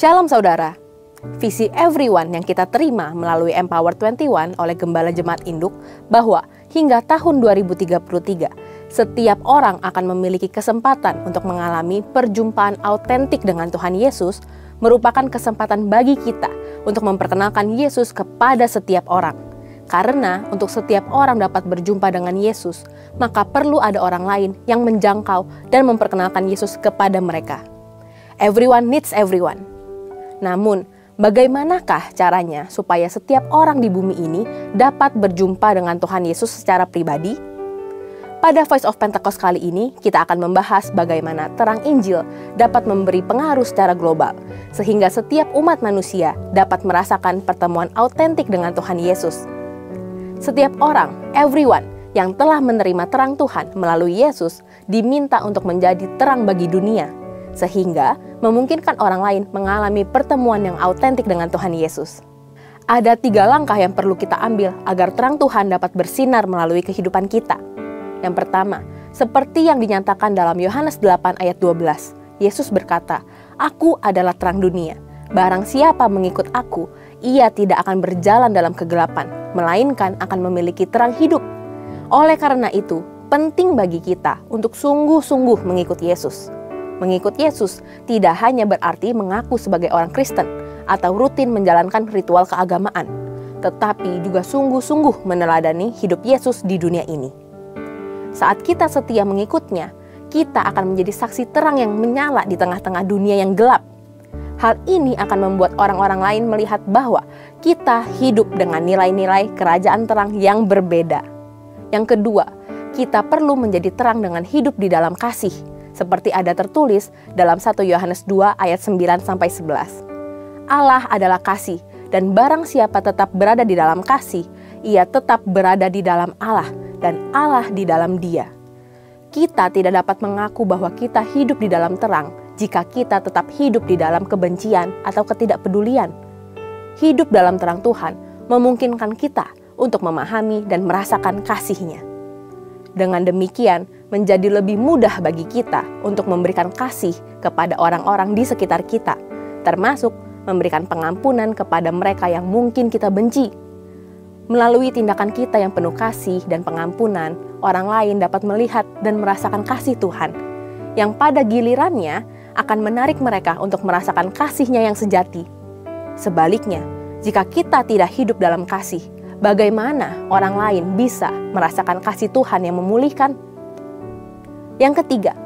Shalom saudara, visi everyone yang kita terima melalui Empower 21 oleh Gembala Jemaat Induk bahwa hingga tahun 2033, setiap orang akan memiliki kesempatan untuk mengalami perjumpaan autentik dengan Tuhan Yesus merupakan kesempatan bagi kita untuk memperkenalkan Yesus kepada setiap orang. Karena untuk setiap orang dapat berjumpa dengan Yesus, maka perlu ada orang lain yang menjangkau dan memperkenalkan Yesus kepada mereka. Everyone needs everyone. Namun, bagaimanakah caranya supaya setiap orang di bumi ini dapat berjumpa dengan Tuhan Yesus secara pribadi? Pada Voice of Pentecost kali ini, kita akan membahas bagaimana terang Injil dapat memberi pengaruh secara global, sehingga setiap umat manusia dapat merasakan pertemuan autentik dengan Tuhan Yesus. Setiap orang, everyone, yang telah menerima terang Tuhan melalui Yesus, diminta untuk menjadi terang bagi dunia, sehingga memungkinkan orang lain mengalami pertemuan yang autentik dengan Tuhan Yesus. Ada 3 langkah yang perlu kita ambil agar terang Tuhan dapat bersinar melalui kehidupan kita. Yang pertama, seperti yang dinyatakan dalam Yohanes 8 ayat 12, Yesus berkata, "Aku adalah terang dunia. Barang siapa mengikut aku, ia tidak akan berjalan dalam kegelapan, melainkan akan memiliki terang hidup." Oleh karena itu, penting bagi kita untuk sungguh-sungguh mengikut Yesus. Mengikut Yesus tidak hanya berarti mengaku sebagai orang Kristen atau rutin menjalankan ritual keagamaan, tetapi juga sungguh-sungguh meneladani hidup Yesus di dunia ini. Saat kita setia mengikutnya, kita akan menjadi saksi terang yang menyala di tengah-tengah dunia yang gelap. Hal ini akan membuat orang-orang lain melihat bahwa kita hidup dengan nilai-nilai kerajaan terang yang berbeda. Yang kedua, kita perlu menjadi terang dengan hidup di dalam kasih, seperti ada tertulis dalam 1 Yohanes 2 ayat 9-11. Allah adalah kasih, dan barang siapa tetap berada di dalam kasih, ia tetap berada di dalam Allah, dan Allah di dalam dia. Kita tidak dapat mengaku bahwa kita hidup di dalam terang jika kita tetap hidup di dalam kebencian atau ketidakpedulian. Hidup dalam terang Tuhan memungkinkan kita untuk memahami dan merasakan kasih-Nya. Dengan demikian, menjadi lebih mudah bagi kita untuk memberikan kasih kepada orang-orang di sekitar kita, termasuk memberikan pengampunan kepada mereka yang mungkin kita benci. Melalui tindakan kita yang penuh kasih dan pengampunan, orang lain dapat melihat dan merasakan kasih Tuhan, yang pada gilirannya akan menarik mereka untuk merasakan kasih-Nya yang sejati. Sebaliknya, jika kita tidak hidup dalam kasih, bagaimana orang lain bisa merasakan kasih Tuhan yang memulihkan? Yang ketiga,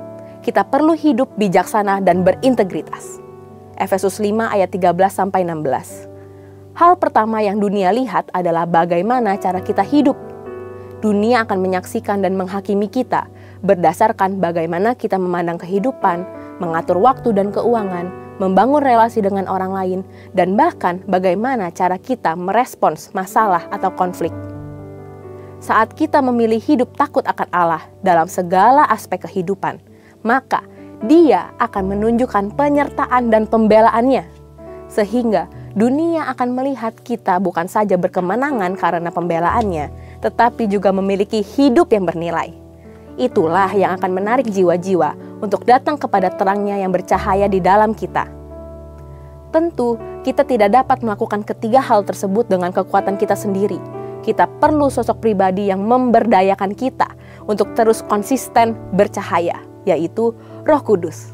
kita perlu hidup bijaksana dan berintegritas. Efesus 5 ayat 13-16. Hal pertama yang dunia lihat adalah bagaimana cara kita hidup. Dunia akan menyaksikan dan menghakimi kita berdasarkan bagaimana kita memandang kehidupan, mengatur waktu dan keuangan, membangun relasi dengan orang lain, dan bahkan bagaimana cara kita merespons masalah atau konflik. Saat kita memilih hidup takut akan Allah dalam segala aspek kehidupan, maka Dia akan menunjukkan penyertaan dan pembelaannya, sehingga dunia akan melihat kita bukan saja berkemenangan karena pembelaannya, tetapi juga memiliki hidup yang bernilai. Itulah yang akan menarik jiwa-jiwa untuk datang kepada terangnya yang bercahaya di dalam kita. Tentu, kita tidak dapat melakukan ketiga hal tersebut dengan kekuatan kita sendiri. Kita perlu sosok pribadi yang memberdayakan kita untuk terus konsisten bercahaya, yaitu Roh Kudus.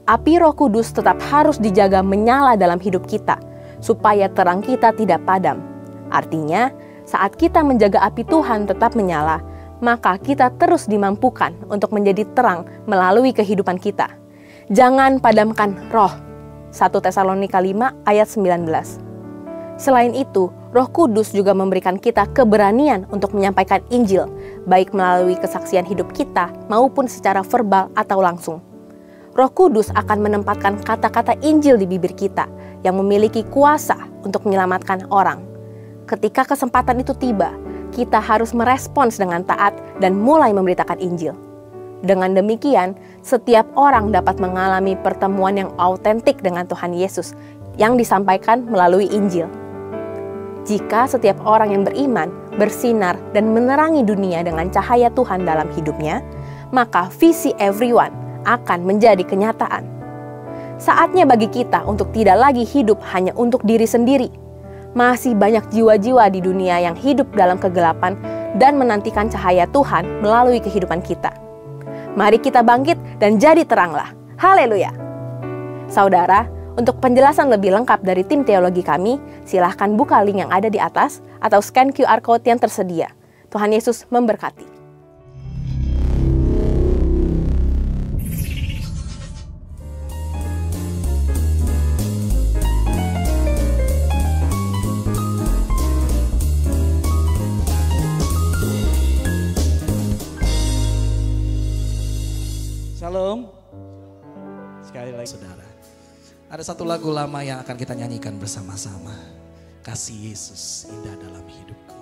Api Roh Kudus tetap harus dijaga menyala dalam hidup kita, supaya terang kita tidak padam. Artinya, saat kita menjaga api Tuhan tetap menyala, maka kita terus dimampukan untuk menjadi terang melalui kehidupan kita. Jangan padamkan roh. 1 Tesalonika 5 ayat 19. Selain itu, Roh Kudus juga memberikan kita keberanian untuk menyampaikan Injil, baik melalui kesaksian hidup kita maupun secara verbal atau langsung. Roh Kudus akan menempatkan kata-kata Injil di bibir kita yang memiliki kuasa untuk menyelamatkan orang. Ketika kesempatan itu tiba, kita harus merespons dengan taat dan mulai memberitakan Injil. Dengan demikian, setiap orang dapat mengalami pertemuan yang autentik dengan Tuhan Yesus yang disampaikan melalui Injil. Jika setiap orang yang beriman bersinar dan menerangi dunia dengan cahaya Tuhan dalam hidupnya, maka visi everyone akan menjadi kenyataan. Saatnya bagi kita untuk tidak lagi hidup hanya untuk diri sendiri. Masih banyak jiwa-jiwa di dunia yang hidup dalam kegelapan dan menantikan cahaya Tuhan melalui kehidupan kita. Mari kita bangkit dan jadi teranglah. Haleluya. Saudara, untuk penjelasan lebih lengkap dari tim teologi kami, silahkan buka link yang ada di atas atau scan QR Code yang tersedia. Tuhan Yesus memberkati. Shalom. Sekali lagi saudara, ada satu lagu lama yang akan kita nyanyikan bersama-sama. Kasih Yesus indah dalam hidupku.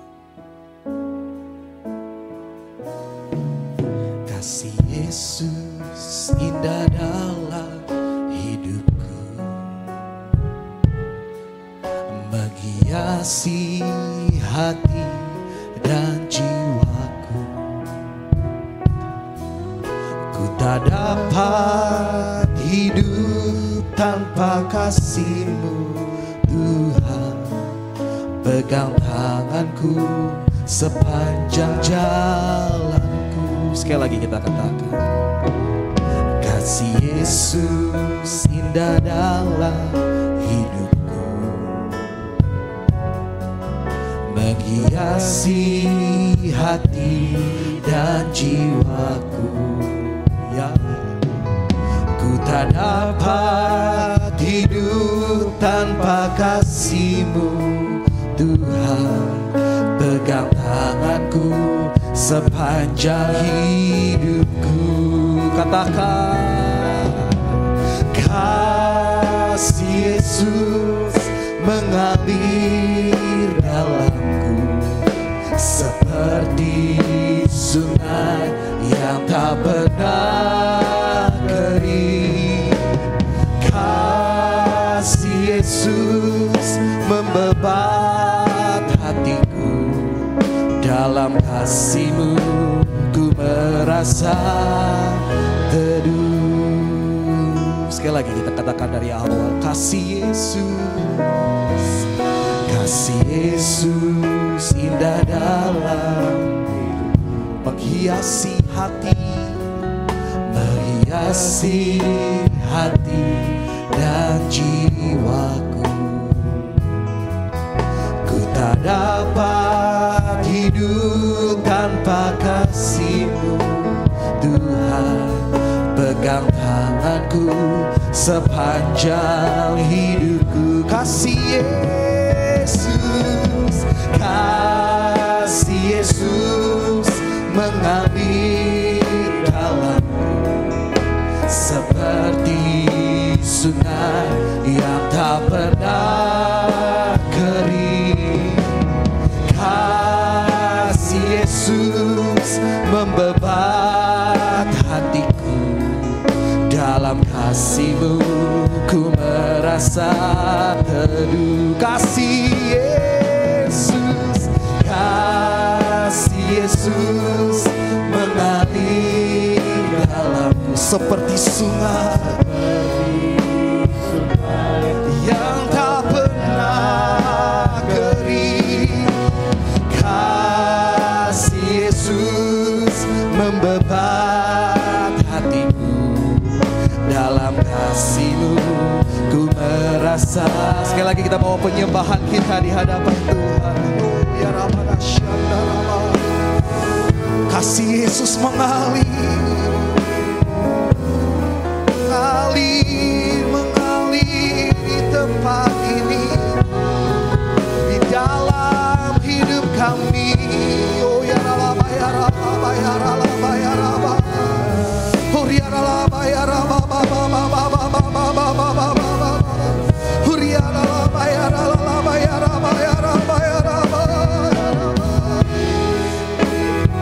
Kasih Yesus indah dalam hidupku, menghiasi hati dan jiwaku. Ku tak dapat hidup tanpa kasih-Mu, Tuhan. Pegang tanganku sepanjang jalanku. Sekali lagi kita katakan, kasih Yesus indah dalam hidupku, menghiasi hati dan jiwaku. Ya, ku tak dapat hidup tanpa kasih-Mu, Tuhan. Pegang tanganku sepanjang hidupku. Katakan, kasih Yesus mengalir dalamku, seperti sungai yang tak pernah kering. Kasih Yesus membebat hatiku, dalam kasih-Mu ku merasa teduh. Sekali lagi kita katakan dari awal, kasih Yesus, kasih Yesus indah dalam menghiasi hati, menghiasi hati dan jiwaku. Ku tak dapat hidup tanpa kasih-Mu, Tuhan. Pegang tanganku sepanjang hidupku. Kasih Yesus, kasih Yesus mengalir dalamku, seperti sungai yang tak pernah kering. Kasih Yesus membebat hatiku, dalam kasih-Mu ku merasa teduh. Kasih Yesus, kasih Yesus mengalir dalamku, seperti sungai yang tak pernah kering. Kasih Yesus membebat hatiku, dalam kasih-Mu ku merasa. Sekali lagi kita bawa penyembahan kita di hadapan Tuhan. Ya Rabbana Shandarama. Kasih Yesus mengalir, mengalir, mengalir di tempat ini, di dalam hidup kami. Oh ya Rabbana, ya Rabbana, ya Rabbana, ya Rabbana. Oh ya Rabbana, ya Rabbana,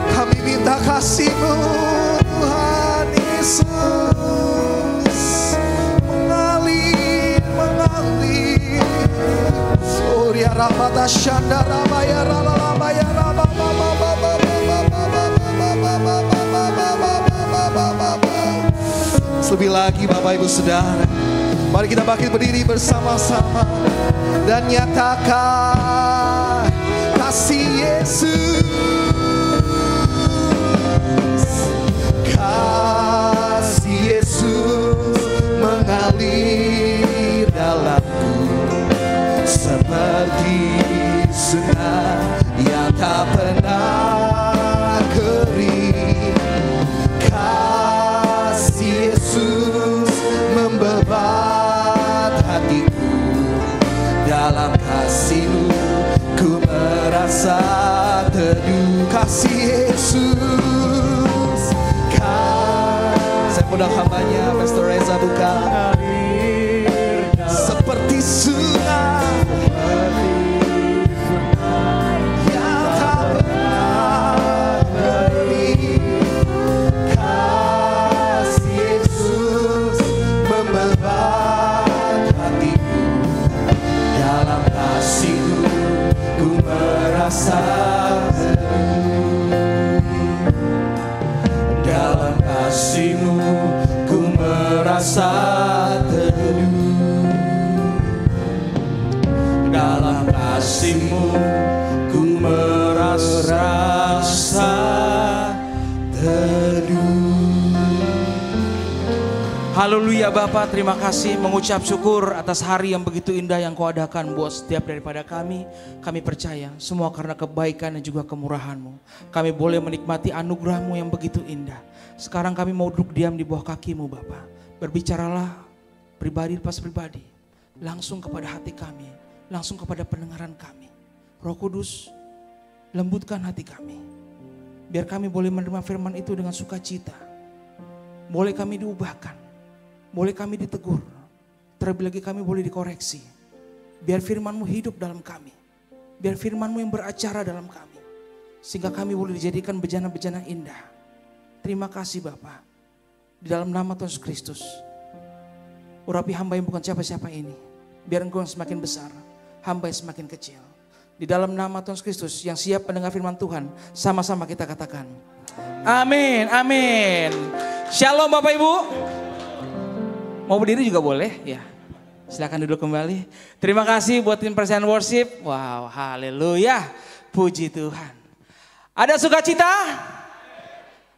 kami minta kasih-Mu, Tuhan Yesus, mengalir, mengalir. Surya Ramada Shanda Ramaya Ramaya Lebih lagi Bapak Ibu Saudara, Mari kita bangkit berdiri bersama-sama dan nyatakan kasih Yesus. Kasih Yesus mengalir dalamku seperti sungai yang tak pernah kering. Kasih Yesus membebat hatiku, dalam kasih-Mu ku merasa teduh. Kasih Yesus, saya undang hambanya Pastor Reza buka. Seperti sungai yang tak pernah kering. Kasih Yesus membebat hatiku, dalam kasih-Mu ku merasa teduh. Dalam kasih-Mu ku merasa teduh. Dalam kasih-Mu ku merasa teduh. Haleluya Bapa, terima kasih mengucap syukur atas hari yang begitu indah yang Kau adakan buat setiap daripada kami. Kami percaya semua karena kebaikan dan juga kemurahan-Mu. Kami boleh menikmati anugerah-Mu yang begitu indah. Sekarang kami mau duduk diam di bawah kaki-Mu Bapa. Berbicaralah pribadi pas pribadi, langsung kepada hati kami, langsung kepada pendengaran kami. Roh Kudus, lembutkan hati kami. Biar kami boleh menerima firman itu dengan sukacita. Boleh kami diubahkan. Boleh kami ditegur, terlebih lagi kami boleh dikoreksi. Biar firman-Mu hidup dalam kami. Biar firman-Mu yang beracara dalam kami. Sehingga kami boleh dijadikan bejana-bejana indah. Terima kasih Bapa. Di dalam nama Tuhan Yesus Kristus. Urapi hamba yang bukan siapa-siapa ini. Biar Engkau yang semakin besar, hamba yang semakin kecil. Di dalam nama Tuhan Yesus Kristus yang siap mendengar firman Tuhan. Sama-sama kita katakan. Amin, amin. Shalom Bapak Ibu. Mau berdiri juga boleh, ya. Silakan duduk kembali. Terima kasih buat tim Present Worship. Wow, haleluya. Puji Tuhan. Ada sukacita?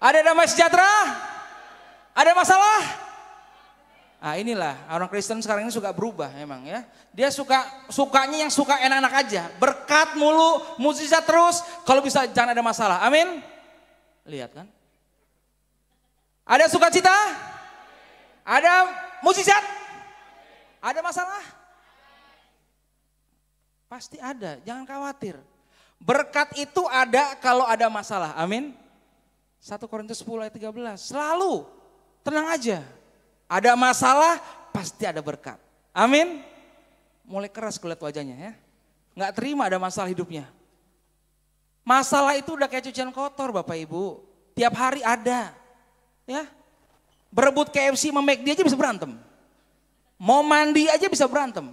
Ada damai sejahtera? Ada masalah? Ah, inilah orang Kristen sekarang ini suka berubah emang ya. Dia sukanya yang suka enak-enak aja. Berkat mulu, mukjizat terus. Kalau bisa jangan ada masalah. Amin. Lihat kan. Ada sukacita? Ada mukjizat? Ada masalah? Pasti ada, jangan khawatir. Berkat itu ada kalau ada masalah, amin. 1 Korintus 10 ayat 13, selalu tenang aja. Ada masalah, pasti ada berkat, amin. Mulai keras kulihat wajahnya ya. Nggak terima ada masalah hidupnya. Masalah itu udah kayak cucian kotor Bapak Ibu. Tiap hari ada, ya. Berebut KFC sama McD aja bisa berantem. Mau mandi aja bisa berantem.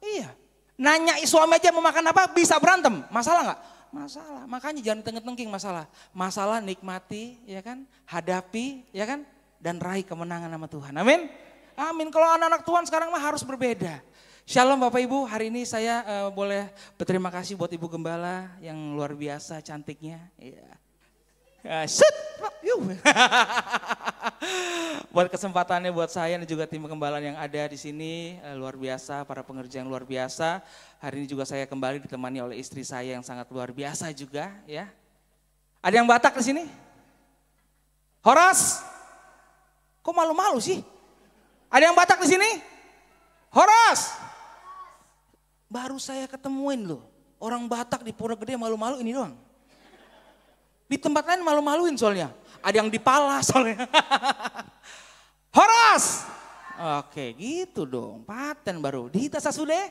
Iya. Nanya suami aja mau makan apa bisa berantem. Masalah nggak? Masalah. Makanya jangan tengking masalah. Masalah nikmati, ya kan? Hadapi, ya kan? Dan raih kemenangan sama Tuhan. Amin. Amin. Kalau anak-anak Tuhan sekarang mah harus berbeda. Shalom Bapak Ibu. Hari ini saya boleh berterima kasih buat Ibu Gembala yang luar biasa cantiknya. Iya. Buat kesempatannya buat saya dan juga tim penggembalaan yang ada di sini luar biasa, para pengerja yang luar biasa. Hari ini juga saya kembali ditemani oleh istri saya yang sangat luar biasa juga ya. Ada yang Batak di sini? Horas? Kok malu-malu sih? Ada yang Batak di sini? Horas? Baru saya ketemuin loh, orang Batak di Pura Gede malu-malu ini doang. Di tempat lain malu-maluin soalnya. Ada yang dipala soalnya. Horas. Oke gitu dong. Paten baru. Dihita sasude.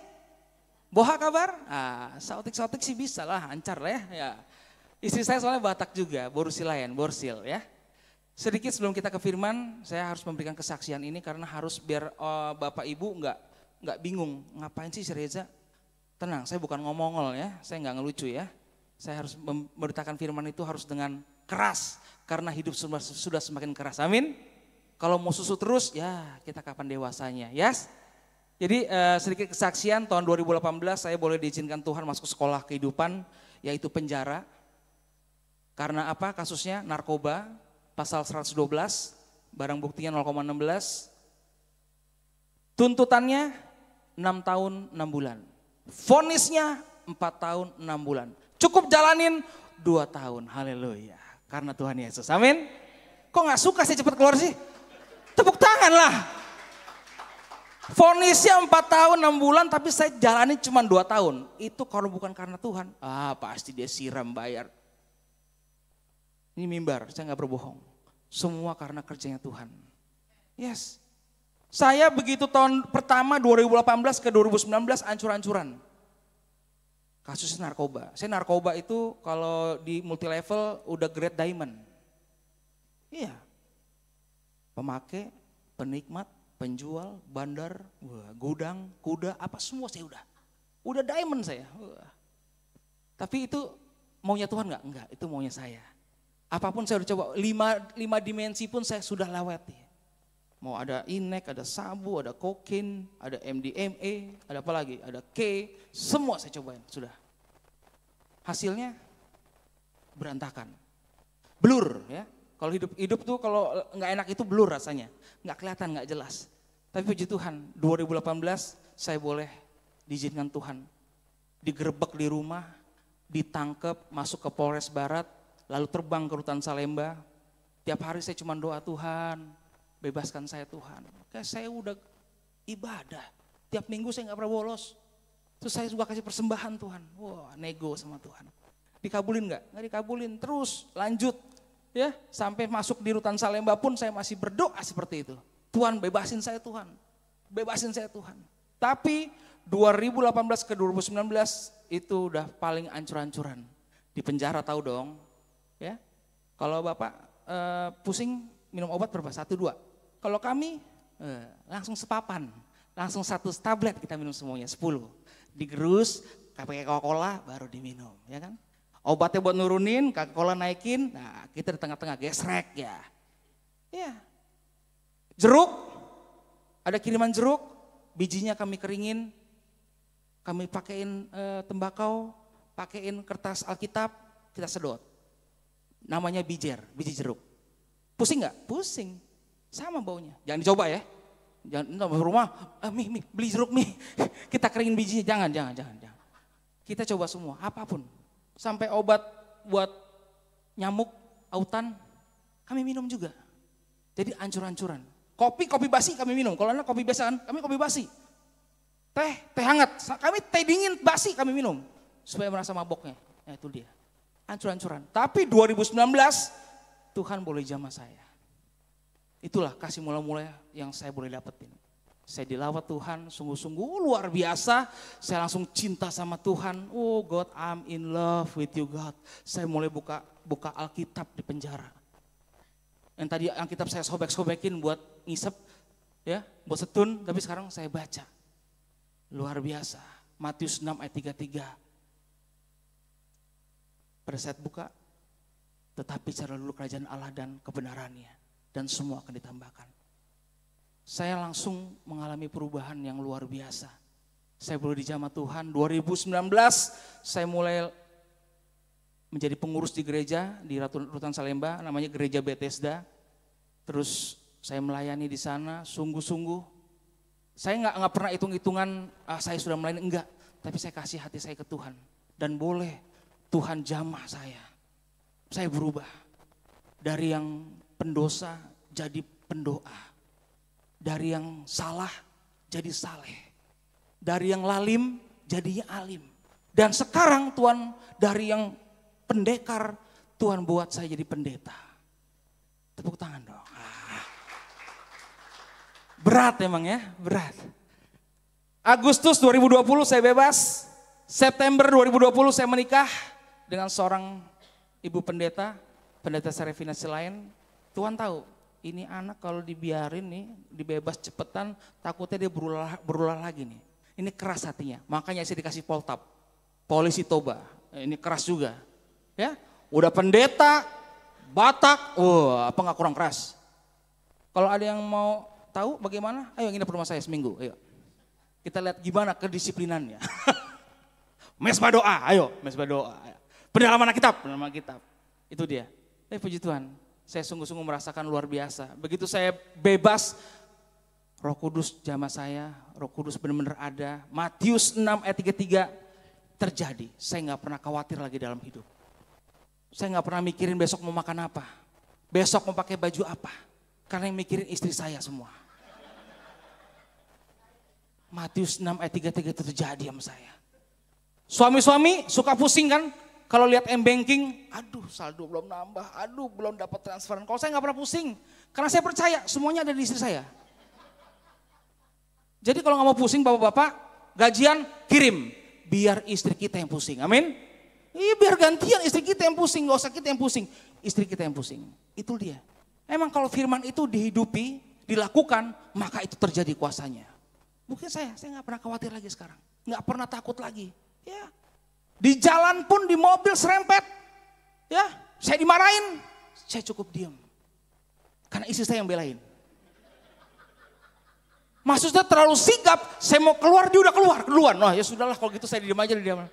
Boha kabar? Ah, sautik-sautik sih bisa lah. Ancar lah ya. Istri saya soalnya Batak juga. Borsilayan, borsil ya. Sedikit sebelum kita ke firman. Saya harus memberikan kesaksian ini. Karena harus biar Bapak Ibu nggak bingung. Ngapain sih si Reza? Tenang, saya bukan ngomongol ya. Saya nggak ngelucu ya. Saya harus memberitakan firman itu harus dengan keras. Karena hidup sudah semakin keras. Amin. Kalau mau susu terus ya kita kapan dewasanya. Yes? Jadi sedikit kesaksian, tahun 2018 saya boleh diizinkan Tuhan masuk sekolah kehidupan, yaitu penjara. Karena apa? Kasusnya narkoba, pasal 112, barang buktinya 0,16. Tuntutannya 6 tahun 6 bulan. Vonisnya 4 tahun 6 bulan. Cukup jalanin 2 tahun, haleluya. Karena Tuhan Yesus, amin. Kok gak suka sih cepat keluar sih? Tepuk tangan lah. Vonisnya 4 tahun 6 bulan tapi saya jalani cuma 2 tahun. Itu kalau bukan karena Tuhan, pasti dia siram bayar. Ini mimbar, saya gak berbohong. Semua karena kerjanya Tuhan. Yes. Saya begitu tahun pertama 2018 ke 2019 ancur-ancuran. Kasusnya narkoba. Saya narkoba itu kalau di multi level udah grade diamond. Iya. Pemakai, penikmat, penjual, bandar, gudang, kuda, apa semua saya udah. Udah diamond saya. Tapi itu maunya Tuhan enggak? Enggak, itu maunya saya. Apapun saya udah coba, 5 dimensi pun saya sudah lewati. Mau ada inek, ada sabu, ada kokain, ada MDMA, ada apa lagi, ada K, semua saya cobain, sudah. Hasilnya berantakan. Blur ya. Kalau hidup tuh kalau nggak enak itu blur rasanya. Nggak kelihatan, nggak jelas. Tapi puji Tuhan, 2018 saya boleh diizinkan Tuhan. Digerebek di rumah, ditangkap, masuk ke Polres Barat, lalu terbang ke Rutan Salemba. Tiap hari saya cuma doa, Tuhan, bebaskan saya Tuhan. Kayak saya udah ibadah. Tiap minggu saya nggak pernah bolos. Terus saya juga kasih persembahan Tuhan. Wah, nego sama Tuhan. Dikabulin nggak? Nggak dikabulin. Terus lanjut. Ya, sampai masuk di Rutan Salemba pun saya masih berdoa seperti itu. Tuhan bebasin saya Tuhan. Bebasin saya Tuhan. Tapi 2018 ke 2019 itu udah paling ancur-ancuran. Di penjara tahu dong. Ya. Kalau Bapak pusing minum obat berapa? 1, 2. Kalau kami langsung sepapan. Langsung 1 tablet kita minum semuanya, 10. Digerus, pakai Coca-Cola baru diminum, ya kan? Obatnya buat nurunin, Coca-Cola naikin, nah kita di tengah-tengah gesrek ya. Ya. Jeruk, ada kiriman jeruk, bijinya kami keringin, kami pakein tembakau, pakein kertas Alkitab, kita sedot. Namanya bijer, biji jeruk. Pusing nggak? Pusing, sama baunya. Jangan dicoba ya. Jangan di rumah, beli jeruk kita keringin bijinya, jangan. Kita coba semua, apapun. Sampai obat buat nyamuk, autan, kami minum juga. Jadi ancur-ancuran. Kopi basi kami minum. Kalau anda kopi biasa kan, kami kopi basi. Teh hangat. Kami teh dingin basi kami minum. Supaya merasa maboknya. Ya itu dia. Ancur-ancuran. Tapi 2019 Tuhan boleh jamah saya. Itulah kasih mula-mula yang saya boleh dapetin. Saya dilawat Tuhan, sungguh-sungguh luar biasa. Saya langsung cinta sama Tuhan. Oh God, I'm in love with you God. Saya mulai buka Alkitab di penjara. Yang tadi Alkitab saya sobek-sobekin buat ngisep, ya, buat setun. Tapi sekarang saya baca. Luar biasa. Matius 6 ayat 33. Pada saat buka, tetapi cari dulu kerajaan Allah dan kebenarannya. Dan semua akan ditambahkan. Saya langsung mengalami perubahan yang luar biasa. Saya boleh dijamah Tuhan. 2019 saya mulai menjadi pengurus di gereja di Rutan Salemba, namanya Gereja Bethesda. Terus saya melayani di sana sungguh-sungguh. Saya nggak pernah hitung-hitungan saya sudah melayani, enggak. Tapi saya kasih hati saya ke Tuhan. Dan boleh Tuhan jamah saya. Saya berubah. Dari yang pendosa jadi pendoa. Dari yang salah jadi saleh. Dari yang lalim jadinya alim. Dan sekarang Tuhan dari yang pendekar, Tuhan buat saya jadi pendeta. Tepuk tangan dong. Berat emang ya, berat. Agustus 2020 saya bebas. September 2020 saya menikah dengan seorang ibu pendeta, pendeta Serafina Silain. Tuhan tahu. Ini anak kalau dibiarin nih, dibebas cepetan, takutnya dia berulah lagi nih. Ini keras hatinya, makanya saya dikasih poltab, polisi toba. Ini keras juga, ya. Udah pendeta, Batak, apa nggak kurang keras? Kalau ada yang mau tahu bagaimana, ayo nginep rumah saya seminggu, ayo. Kita lihat gimana kedisiplinannya. Mesbah doa, ayo mesbah doa. Pendalaman kitab, pendalaman kitab. Itu dia. Puji Tuhan, saya sungguh-sungguh merasakan luar biasa. Begitu saya bebas, Roh Kudus jamah saya, Roh Kudus benar-benar ada. Matius 6 ayat 33 terjadi. Saya gak pernah khawatir lagi dalam hidup. Saya gak pernah mikirin besok mau makan apa. Besok mau pakai baju apa. Karena yang mikirin istri saya semua. Matius 6 ayat 33 itu terjadi sama saya. Suami-suami suka pusing kan? Kalau lihat m-banking, aduh saldo belum nambah, aduh belum dapat transferan. Kalau saya gak pernah pusing, karena saya percaya semuanya ada di istri saya. Jadi kalau gak mau pusing bapak-bapak, gajian kirim. Biar istri kita yang pusing, amin. Iya biar gantian istri kita yang pusing, gak usah kita yang pusing. Istri kita yang pusing, itu dia. Emang kalau firman itu dihidupi, dilakukan, maka itu terjadi kuasanya. Mungkin saya gak pernah khawatir lagi sekarang. Gak pernah takut lagi, ya. Di jalan pun di mobil serempet, ya saya dimarahin, saya cukup diam. Karena istri saya yang belain. Maksudnya terlalu sigap, saya mau keluar dia udah keluar duluan. Wah ya sudahlah kalau gitu saya diam aja di diam.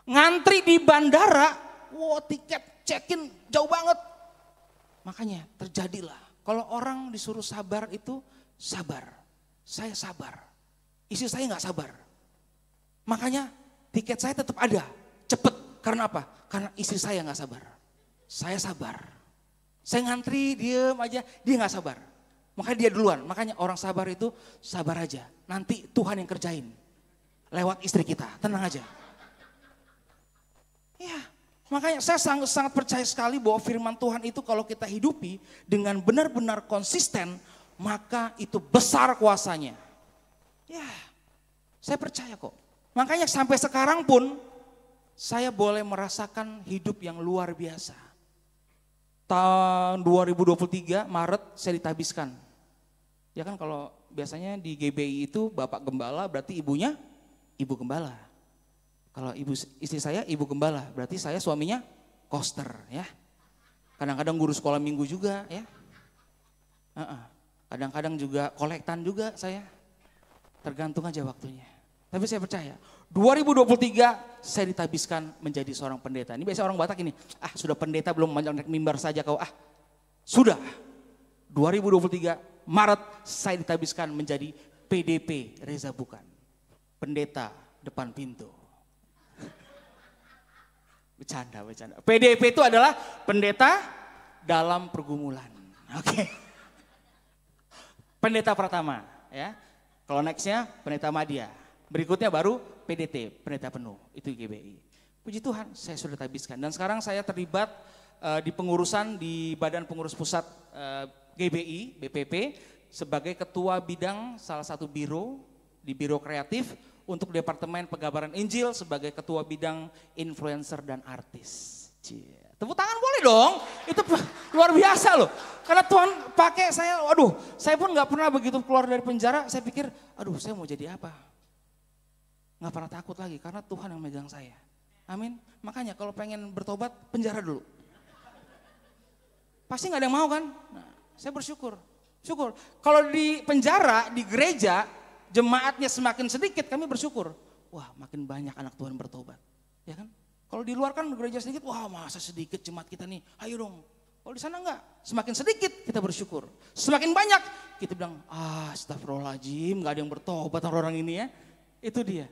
Ngantri di bandara, wow tiket check-in jauh banget. Makanya terjadilah, kalau orang disuruh sabar itu sabar. Saya sabar, istri saya gak sabar. Makanya tiket saya tetap ada, cepet. Karena apa? Karena istri saya gak sabar. Saya sabar. Saya ngantri, diem aja, dia gak sabar. Makanya dia duluan. Makanya orang sabar itu sabar aja. Nanti Tuhan yang kerjain. Lewat istri kita, tenang aja. Ya, makanya saya sangat percaya sekali bahwa firman Tuhan itu kalau kita hidupi dengan benar-benar konsisten, maka itu besar kuasanya. Ya, saya percaya kok. Makanya sampai sekarang pun saya boleh merasakan hidup yang luar biasa. Tahun 2023 Maret saya ditabiskan. Ya kan kalau biasanya di GBI itu Bapak Gembala berarti ibunya Ibu Gembala. Kalau istri saya Ibu Gembala berarti saya suaminya koster ya. Kadang-kadang guru sekolah minggu juga ya. Kadang-kadang juga kolektan juga saya. Tergantung aja waktunya. Tapi saya percaya, 2023 saya ditabiskan menjadi seorang pendeta. Ini biasa orang Batak ini, sudah pendeta belum naik mimbar saja kau. Sudah. 2023 Maret saya ditabiskan menjadi PDP Reza Bukan. Pendeta depan pintu. Bercanda. PDP itu adalah pendeta dalam pergumulan. Oke. Pendeta pertama ya. Kalau nextnya pendeta Madya. Berikutnya baru PDT, pendeta penuh, itu GBI. Puji Tuhan, saya sudah tabiskan. Dan sekarang saya terlibat di pengurusan di Badan Pengurus Pusat GBI, BPP, sebagai ketua bidang salah satu biro, di Biro Kreatif, untuk Departemen Pengabaran Injil sebagai ketua bidang influencer dan artis. Tepuk tangan boleh dong, itu luar biasa loh. Karena Tuhan pakai saya, saya pun gak pernah begitu keluar dari penjara, saya pikir, saya mau jadi apa? Gak pernah takut lagi karena Tuhan yang megang saya. Amin. Makanya kalau pengen bertobat penjara dulu. Pasti gak ada yang mau kan? Nah, saya bersyukur. Kalau di penjara, di gereja, jemaatnya semakin sedikit kami bersyukur. Wah makin banyak anak Tuhan bertobat. Ya kan? Kalau di luar kan gereja sedikit, wah masa sedikit jemaat kita nih, ayo dong. Kalau di sana enggak, semakin sedikit kita bersyukur. Semakin banyak kita bilang, astagfirullahaladzim gak ada yang bertobat orang ini ya. Itu dia.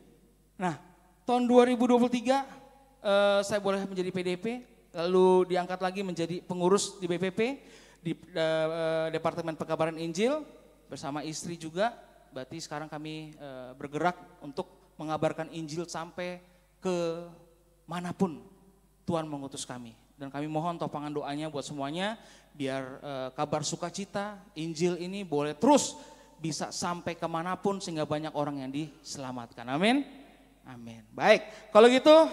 Nah, tahun 2023 saya boleh menjadi PDP, lalu diangkat lagi menjadi pengurus di BPP, di Departemen Pengabaran Injil, bersama istri juga. Berarti sekarang kami bergerak untuk mengabarkan Injil sampai ke manapun Tuhan mengutus kami. Dan kami mohon topangan doanya buat semuanya, biar kabar sukacita, Injil ini boleh terus bisa sampai kemanapun sehingga banyak orang yang diselamatkan. Amin. Amin. Baik, kalau gitu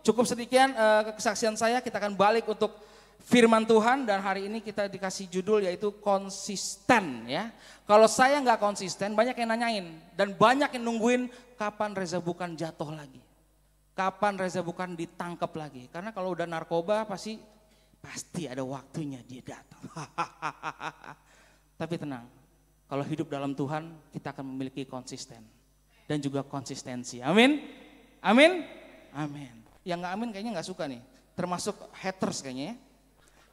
cukup sekian kesaksian saya. Kita akan balik untuk firman Tuhan dan hari ini kita dikasih judul yaitu konsisten ya. Kalau saya nggak konsisten banyak yang nanyain dan banyak yang nungguin kapan Reza Bukan jatuh lagi. Kapan Reza Bukan ditangkap lagi. Karena kalau udah narkoba pasti ada waktunya dia datang. Tapi tenang, kalau hidup dalam Tuhan kita akan memiliki konsisten. dan juga konsistensi. Amin. Amin. Amin. Yang nggak amin kayaknya nggak suka nih. Termasuk haters kayaknya ya.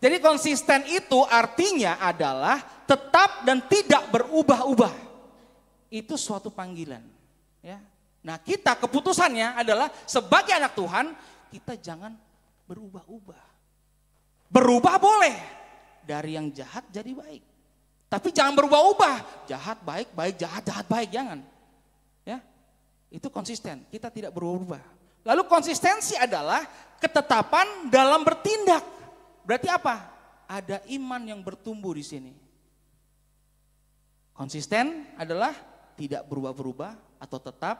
Jadi konsisten itu artinya adalah tetap dan tidak berubah-ubah. Itu suatu panggilan. Ya. Nah kita keputusannya adalah sebagai anak Tuhan kita jangan berubah-ubah. Berubah boleh dari yang jahat jadi baik. Tapi jangan berubah-ubah. Jahat baik, baik jahat, jahat baik, jangan. Ya. Itu konsisten, kita tidak berubah. Lalu konsistensi adalah ketetapan dalam bertindak. Berarti apa? Ada iman yang bertumbuh di sini. Konsisten adalah tidak berubah-berubah atau tetap.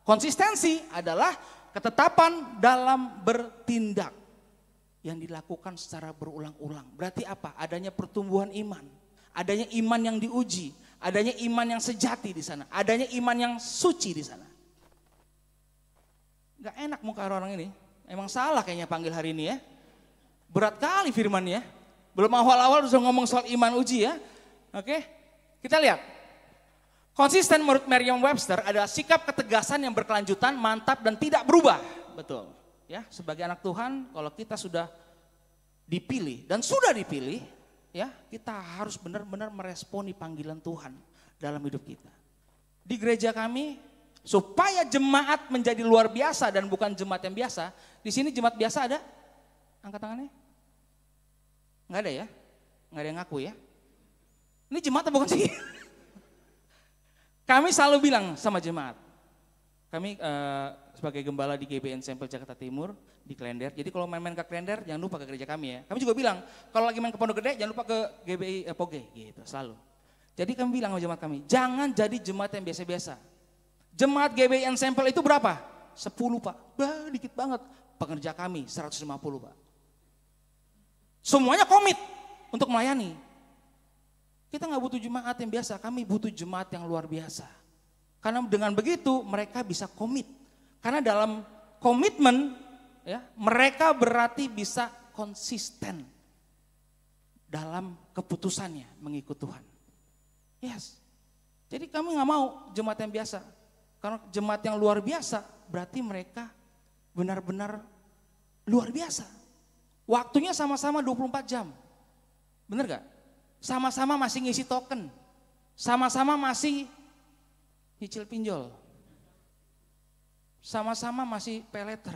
Konsistensi adalah ketetapan dalam bertindak yang dilakukan secara berulang-ulang. Berarti apa? Adanya pertumbuhan iman, adanya iman yang diuji, adanya iman yang sejati di sana, adanya iman yang suci di sana. Gak enak muka orang ini, emang salah kayaknya panggil hari ini ya. Berat kali firmannya. Belum awal-awal sudah ngomong soal iman uji ya. Oke, kita lihat. Konsisten menurut Merriam-Webster adalah sikap ketegasan yang berkelanjutan, mantap dan tidak berubah. Betul. Ya, sebagai anak Tuhan kalau kita sudah dipilih dan sudah dipilih, ya, kita harus benar-benar meresponi panggilan Tuhan dalam hidup kita. Di gereja kami supaya jemaat menjadi luar biasa dan bukan jemaat yang biasa. Di sini jemaat biasa ada? Angkat tangannya. Nggak ada ya? Nggak ada yang ngaku ya? Ini jemaat atau bukan sih? Kami selalu bilang sama jemaat. Kami sebagai gembala di GBN Sampel Jakarta Timur di Klender. Jadi kalau main-main ke Klender jangan lupa ke gereja kami ya. Kami juga bilang kalau lagi main ke Pondok Gede jangan lupa ke GBI Poge gitu selalu. Jadi kami bilang sama jemaat kami, jangan jadi jemaat yang biasa-biasa. Jemaat GBN Sampel itu berapa? 10 Pak. Bah, dikit banget. Pekerja kami 150 Pak. Semuanya komit untuk melayani. Kita nggak butuh jemaat yang biasa, kami butuh jemaat yang luar biasa. Karena dengan begitu mereka bisa komit. Karena dalam komitmen ya, mereka berarti bisa konsisten dalam keputusannya mengikut Tuhan. Yes. Jadi kami nggak mau jemaat yang biasa. Karena jemaat yang luar biasa berarti mereka benar-benar luar biasa. Waktunya sama-sama 24 jam. Bener gak? Sama-sama masih ngisi token. Sama-sama masih nyicil pinjol. Sama-sama masih pay letter.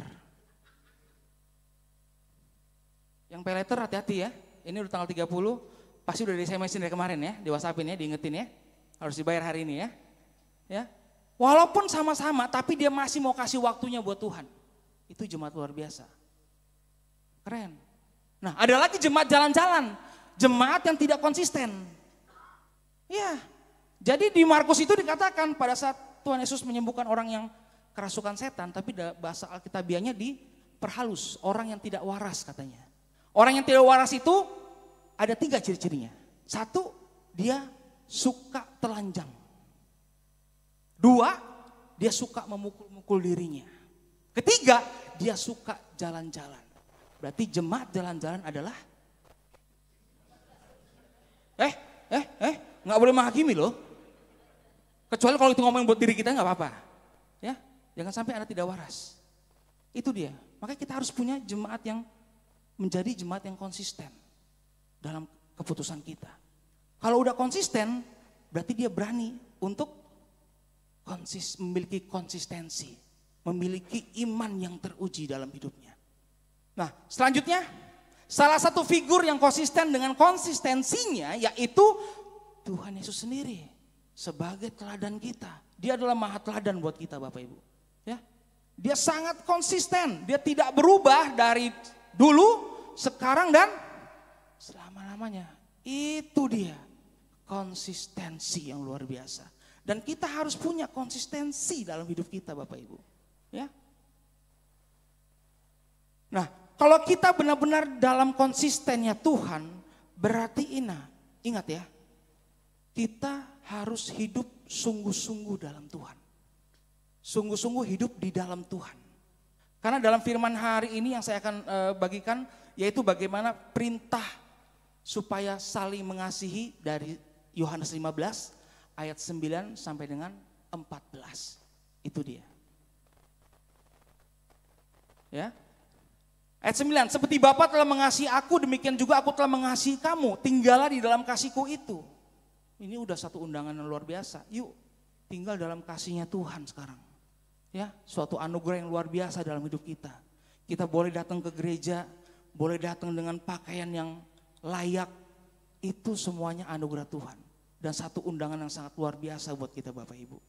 Yang pay letter hati-hati ya. Ini udah tanggal 30, pasti udah di SMS-in dari kemarin ya, di WhatsApp-in ya, diingetin ya. Harus dibayar hari ini ya. Ya. Walaupun sama-sama, tapi dia masih mau kasih waktunya buat Tuhan. Itu jemaat luar biasa. Keren. Nah, ada lagi jemaat jalan-jalan. Jemaat yang tidak konsisten. Ya. Jadi di Markus itu dikatakan pada saat Tuhan Yesus menyembuhkan orang yang kerasukan setan, tapi bahasa Alkitabiahnya diperhalus, orang yang tidak waras katanya. Orang yang tidak waras itu ada 3 ciri-cirinya. 1, dia suka telanjang. 2, dia suka memukul-mukul dirinya. 3, dia suka jalan-jalan. Berarti jemaat jalan-jalan adalah nggak boleh menghakimi loh. Kecuali kalau itu ngomong buat diri kita nggak apa-apa. Ya, jangan sampai Anda tidak waras. Itu dia. Makanya kita harus punya jemaat yang menjadi jemaat yang konsisten dalam keputusan kita. Kalau udah konsisten, berarti dia berani untuk memiliki konsistensi, memiliki iman yang teruji dalam hidupnya. Nah, selanjutnya salah satu figur yang konsisten dengan konsistensinya yaitu Tuhan Yesus sendiri sebagai teladan kita. Dia adalah maha teladan buat kita Bapak Ibu. Ya, dia sangat konsisten, dia tidak berubah dari dulu, sekarang dan selama-lamanya. Itu dia konsistensi yang luar biasa. Dan kita harus punya konsistensi dalam hidup kita Bapak Ibu. Ya. Nah, kalau kita benar-benar dalam konsistennya Tuhan, berarti ingat ya, kita harus hidup sungguh-sungguh dalam Tuhan. Sungguh-sungguh hidup di dalam Tuhan. Karena dalam firman hari ini yang saya akan bagikan, yaitu bagaimana perintah supaya saling mengasihi dari Yohanes 15 ayat 9 sampai dengan 14. Itu dia. Ya. Ayat 9, seperti Bapa telah mengasihi aku, demikian juga aku telah mengasihi kamu. Tinggallah di dalam kasihku itu. Ini udah satu undangan yang luar biasa. Yuk tinggal dalam kasihnya Tuhan sekarang. Ya, suatu anugerah yang luar biasa dalam hidup kita. Kita boleh datang ke gereja, boleh datang dengan pakaian yang layak. Itu semuanya anugerah Tuhan. Dan satu undangan yang sangat luar biasa buat kita Bapak Ibu.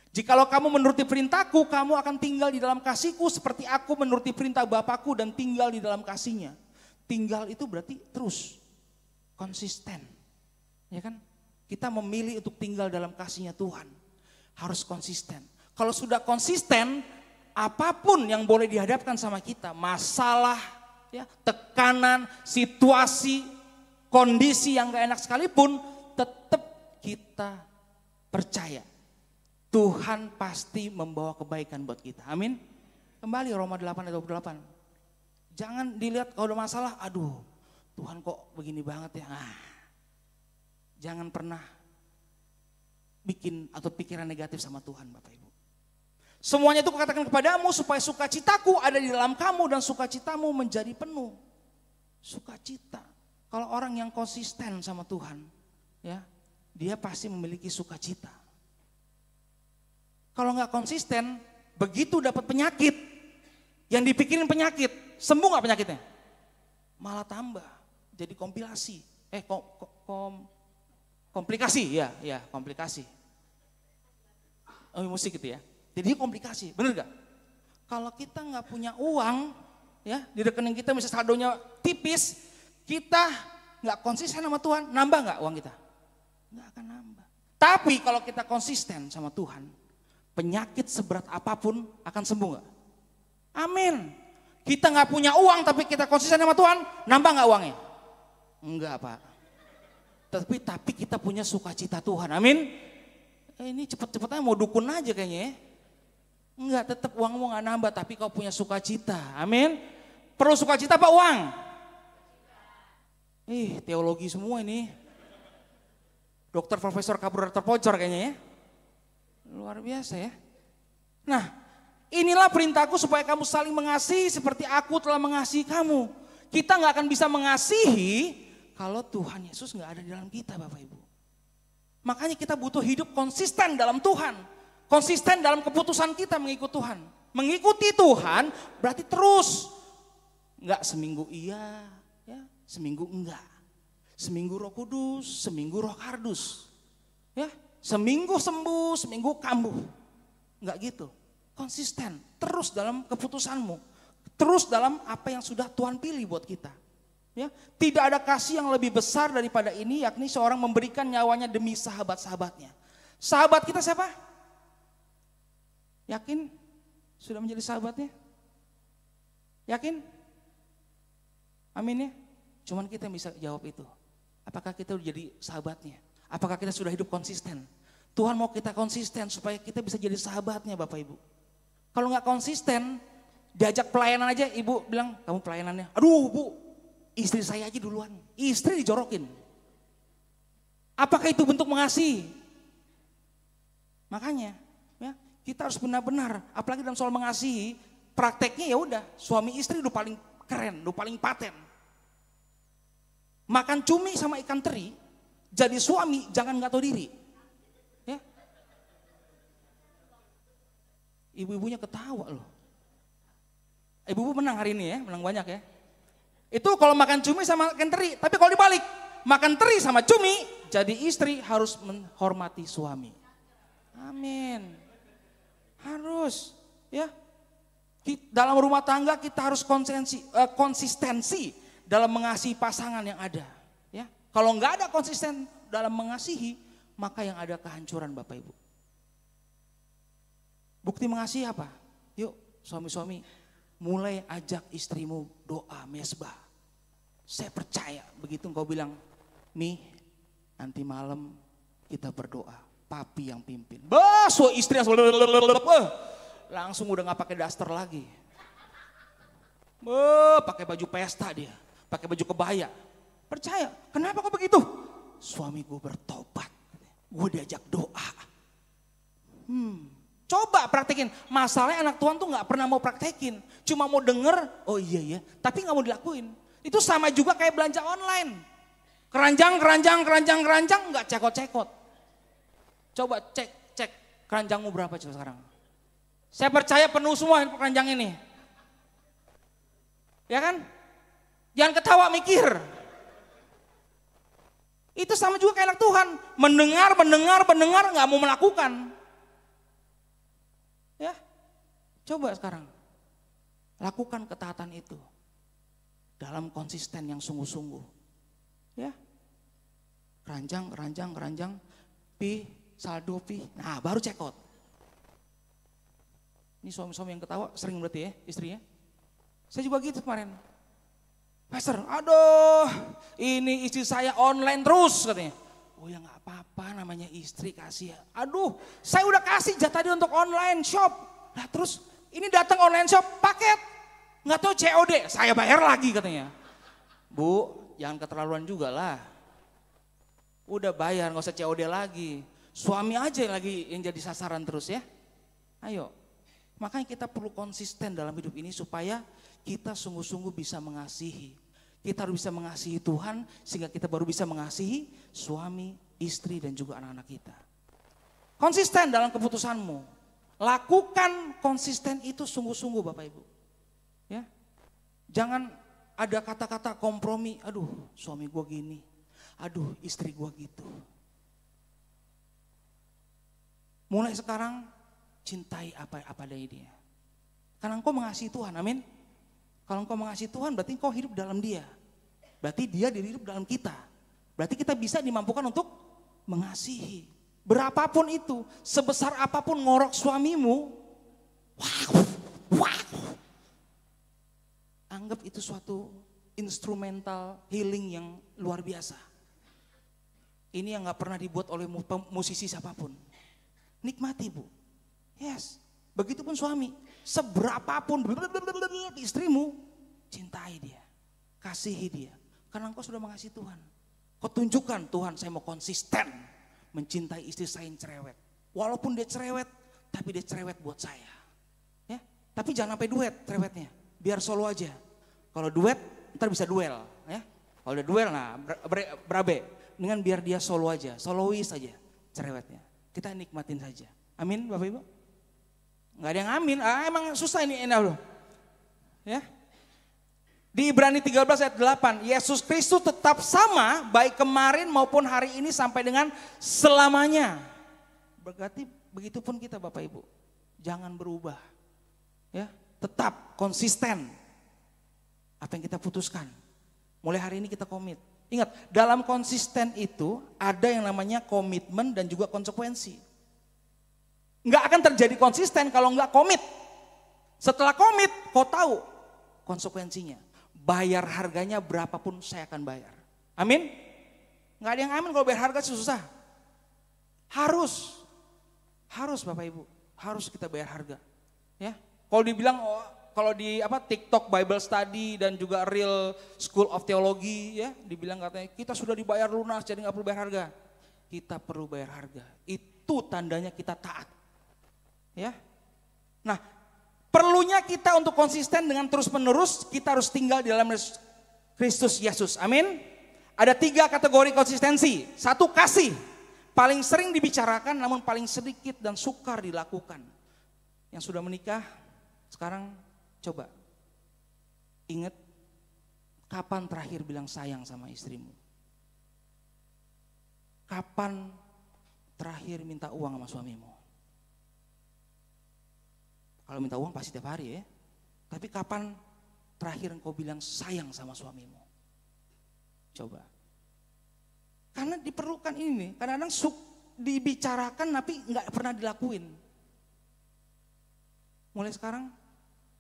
Jikalau kamu menuruti perintahku, kamu akan tinggal di dalam kasihku seperti aku menuruti perintah Bapakku dan tinggal di dalam kasihnya. Tinggal itu berarti terus, konsisten. Ya kan? Kita memilih untuk tinggal dalam kasihnya Tuhan. Harus konsisten. Kalau sudah konsisten, apapun yang boleh dihadapkan sama kita, masalah, ya, tekanan, situasi, kondisi yang gak enak sekalipun, tetap kita percaya. Tuhan pasti membawa kebaikan buat kita. Amin. Kembali Roma 8 ayat 28. Jangan dilihat kalau ada masalah, aduh Tuhan kok begini banget ya. Jangan pernah bikin atau pikiran negatif sama Tuhan Bapak Ibu. Semuanya itu kukatakan kepadamu supaya sukacitaku ada di dalam kamu dan sukacitamu menjadi penuh. Sukacita. Kalau orang yang konsisten sama Tuhan, ya, dia pasti memiliki sukacita. Kalau nggak konsisten, begitu dapat penyakit, yang dipikirin penyakit, sembuh nggak penyakitnya? Malah tambah, jadi komplikasi. Komplikasi, ya komplikasi. Oh musik gitu ya. Jadi komplikasi, bener gak? Kalau kita nggak punya uang, ya di rekening kita misalnya saldonya tipis, kita nggak konsisten sama Tuhan, nambah nggak uang kita? Nggak akan nambah. Tapi kalau kita konsisten sama Tuhan, penyakit seberat apapun akan sembuh nggak? Amin. Kita nggak punya uang tapi kita konsisten sama Tuhan, nambah nggak uangnya? Enggak Pak. Tapi kita punya sukacita Tuhan, amin. Ini cepet-cepetnya mau dukun aja kayaknya ya. Enggak, tetap uangmu nggak nambah tapi kau punya sukacita, amin. Perlu sukacita apa uang? Teologi semua ini. Dokter profesor kabur terpojor kayaknya ya. Luar biasa ya. Nah, inilah perintahku supaya kamu saling mengasihi seperti aku telah mengasihi kamu. Kita nggak akan bisa mengasihi kalau Tuhan Yesus nggak ada di dalam kita Bapak Ibu. Makanya kita butuh hidup konsisten dalam Tuhan. Konsisten dalam keputusan kita mengikut Tuhan. Mengikuti Tuhan berarti terus. Nggak seminggu iya, ya, seminggu enggak. Seminggu Roh Kudus, seminggu Roh Kardus. Ya. Seminggu sembuh, seminggu kambuh. Enggak gitu. Konsisten, terus dalam keputusanmu. Terus dalam apa yang sudah Tuhan pilih buat kita. Ya, tidak ada kasih yang lebih besar daripada ini, yakni seorang memberikan nyawanya demi sahabat-sahabatnya. Sahabat kita siapa? Yakin? Sudah menjadi sahabatnya? Yakin? Amin ya? Cuman kita yang bisa jawab itu. Apakah kita sudah jadi sahabatnya? Apakah kita sudah hidup konsisten? Tuhan mau kita konsisten supaya kita bisa jadi sahabatnya Bapak Ibu. Kalau nggak konsisten, diajak pelayanan aja, ibu bilang kamu pelayanannya. Aduh Bu, istri saya aja duluan. Istri dijorokin. Apakah itu bentuk mengasihi? Makanya ya, kita harus benar-benar, apalagi dalam soal mengasihi, prakteknya ya udah suami istri udah paling keren, udah paling paten. Makan cumi sama ikan teri, jadi suami jangan nggak tahu diri. Ya. Ibu-ibunya ketawa loh. Ibu-ibu menang hari ini ya, menang banyak ya. Itu kalau makan cumi sama ikan teri, tapi kalau dibalik, makan teri sama cumi, jadi istri harus menghormati suami. Amin. Harus ya. Dalam rumah tangga kita harus konsistensi dalam mengasihi pasangan yang ada. Ya. Kalau nggak ada konsisten dalam mengasihi, maka yang ada kehancuran Bapak Ibu. Bukti mengasihi apa? Yuk suami-suami mulai ajak istrimu doa mesbah. Saya percaya begitu engkau bilang, Mi nanti malam kita berdoa. Papi yang pimpin. So istri langsung udah nggak pakai daster lagi. Pakai baju pesta dia, pakai baju kebaya. Percaya? Kenapa kok begitu? Suami gue bertobat, gue diajak doa. Coba praktekin. Masalahnya anak Tuhan tuh gak pernah mau praktekin. Cuma mau denger, oh iya ya, tapi gak mau dilakuin. Itu sama juga kayak belanja online. Keranjang, gak cekot-cekot. Coba cek keranjangmu berapa coba sekarang. Saya percaya penuh semua keranjang ini. Ya kan? Jangan ketawa, mikir. Itu sama juga kayak anak Tuhan. Mendengar, gak mau melakukan. Ya, coba sekarang. Lakukan ketaatan itu. Dalam konsisten yang sungguh-sungguh. Ya. Keranjang, pi, saldo pi. Nah baru cekot. Ini suami-suami yang ketawa sering berarti ya istrinya. Saya juga gitu kemarin. Pastor, aduh ini istri saya online terus katanya. Oh ya gak apa-apa namanya istri kasih ya. Aduh saya udah kasih jatah dia untuk online shop. Nah terus ini datang online shop paket. Gak tahu COD, saya bayar lagi katanya. Bu jangan keterlaluan juga lah. Udah bayar gak usah COD lagi. Suami aja yang lagi yang jadi sasaran terus ya. Ayo. Makanya kita perlu konsisten dalam hidup ini supaya kita sungguh-sungguh bisa mengasihi. Kita harus bisa mengasihi Tuhan sehingga kita baru bisa mengasihi suami, istri dan juga anak-anak kita. Konsisten dalam keputusanmu. Lakukan konsisten itu sungguh-sungguh Bapak Ibu. Ya. Jangan ada kata-kata kompromi, aduh suami gua gini, aduh istri gua gitu. Mulai sekarang cintai apa adanya dia. Karena engkau mengasihi Tuhan, amin. Kalau engkau mengasihi Tuhan berarti engkau hidup dalam dia. Berarti dia hidup dalam kita. Berarti kita bisa dimampukan untuk mengasihi. Berapapun itu, sebesar apapun ngorok suamimu, anggap itu suatu instrumental healing yang luar biasa. Ini yang gak pernah dibuat oleh musisi siapapun. Nikmati Bu. Yes, begitupun suami. Seberapapun istrimu, cintai dia. Kasihi dia. Karena engkau sudah mengasihi Tuhan. Kau tunjukkan Tuhan saya mau konsisten mencintai istri saya yang cerewet. Walaupun dia cerewet, tapi dia cerewet buat saya. Ya, tapi jangan sampai duet cerewetnya. Biar solo aja. Kalau duet, ntar bisa duel. Ya, kalau udah duel, nah berabe. Dengan biar dia solo aja, solois aja cerewetnya. Kita nikmatin saja. Amin Bapak Ibu? Nggak ada yang amin, emang susah ini enak loh. Ya. Di Ibrani 13 ayat 8, Yesus Kristus tetap sama baik kemarin maupun hari ini sampai dengan selamanya. Berarti begitupun kita Bapak Ibu. Jangan berubah. Ya, tetap konsisten. Apa yang kita putuskan. Mulai hari ini kita komit. Ingat, dalam konsisten itu ada yang namanya komitmen dan juga konsekuensi. Nggak akan terjadi konsisten kalau nggak komit. Setelah komit, kau tahu konsekuensinya. Bayar harganya berapapun saya akan bayar. Amin? Nggak ada yang amin kalau bayar harga susah. Harus Bapak Ibu, harus kita bayar harga. Ya, kalau dibilang kalau di TikTok Bible Study dan juga Real School of Theology ya, dibilang katanya kita sudah dibayar lunas jadi nggak perlu bayar harga. Kita perlu bayar harga. Itu tandanya kita taat. Ya. Nah, perlunya kita untuk konsisten dengan terus-menerus kita harus tinggal di dalam Kristus Yesus. Amin. Ada 3 kategori konsistensi. 1 kasih. Paling sering dibicarakan namun paling sedikit dan sukar dilakukan. Yang sudah menikah sekarang coba ingat kapan terakhir bilang sayang sama istrimu? Kapan terakhir minta uang sama suamimu? Kalau minta uang pasti tiap hari ya. Tapi kapan terakhir engkau bilang sayang sama suamimu? Coba. Karena diperlukan ini. Kadang-kadang dibicarakan tapi nggak pernah dilakuin. Mulai sekarang,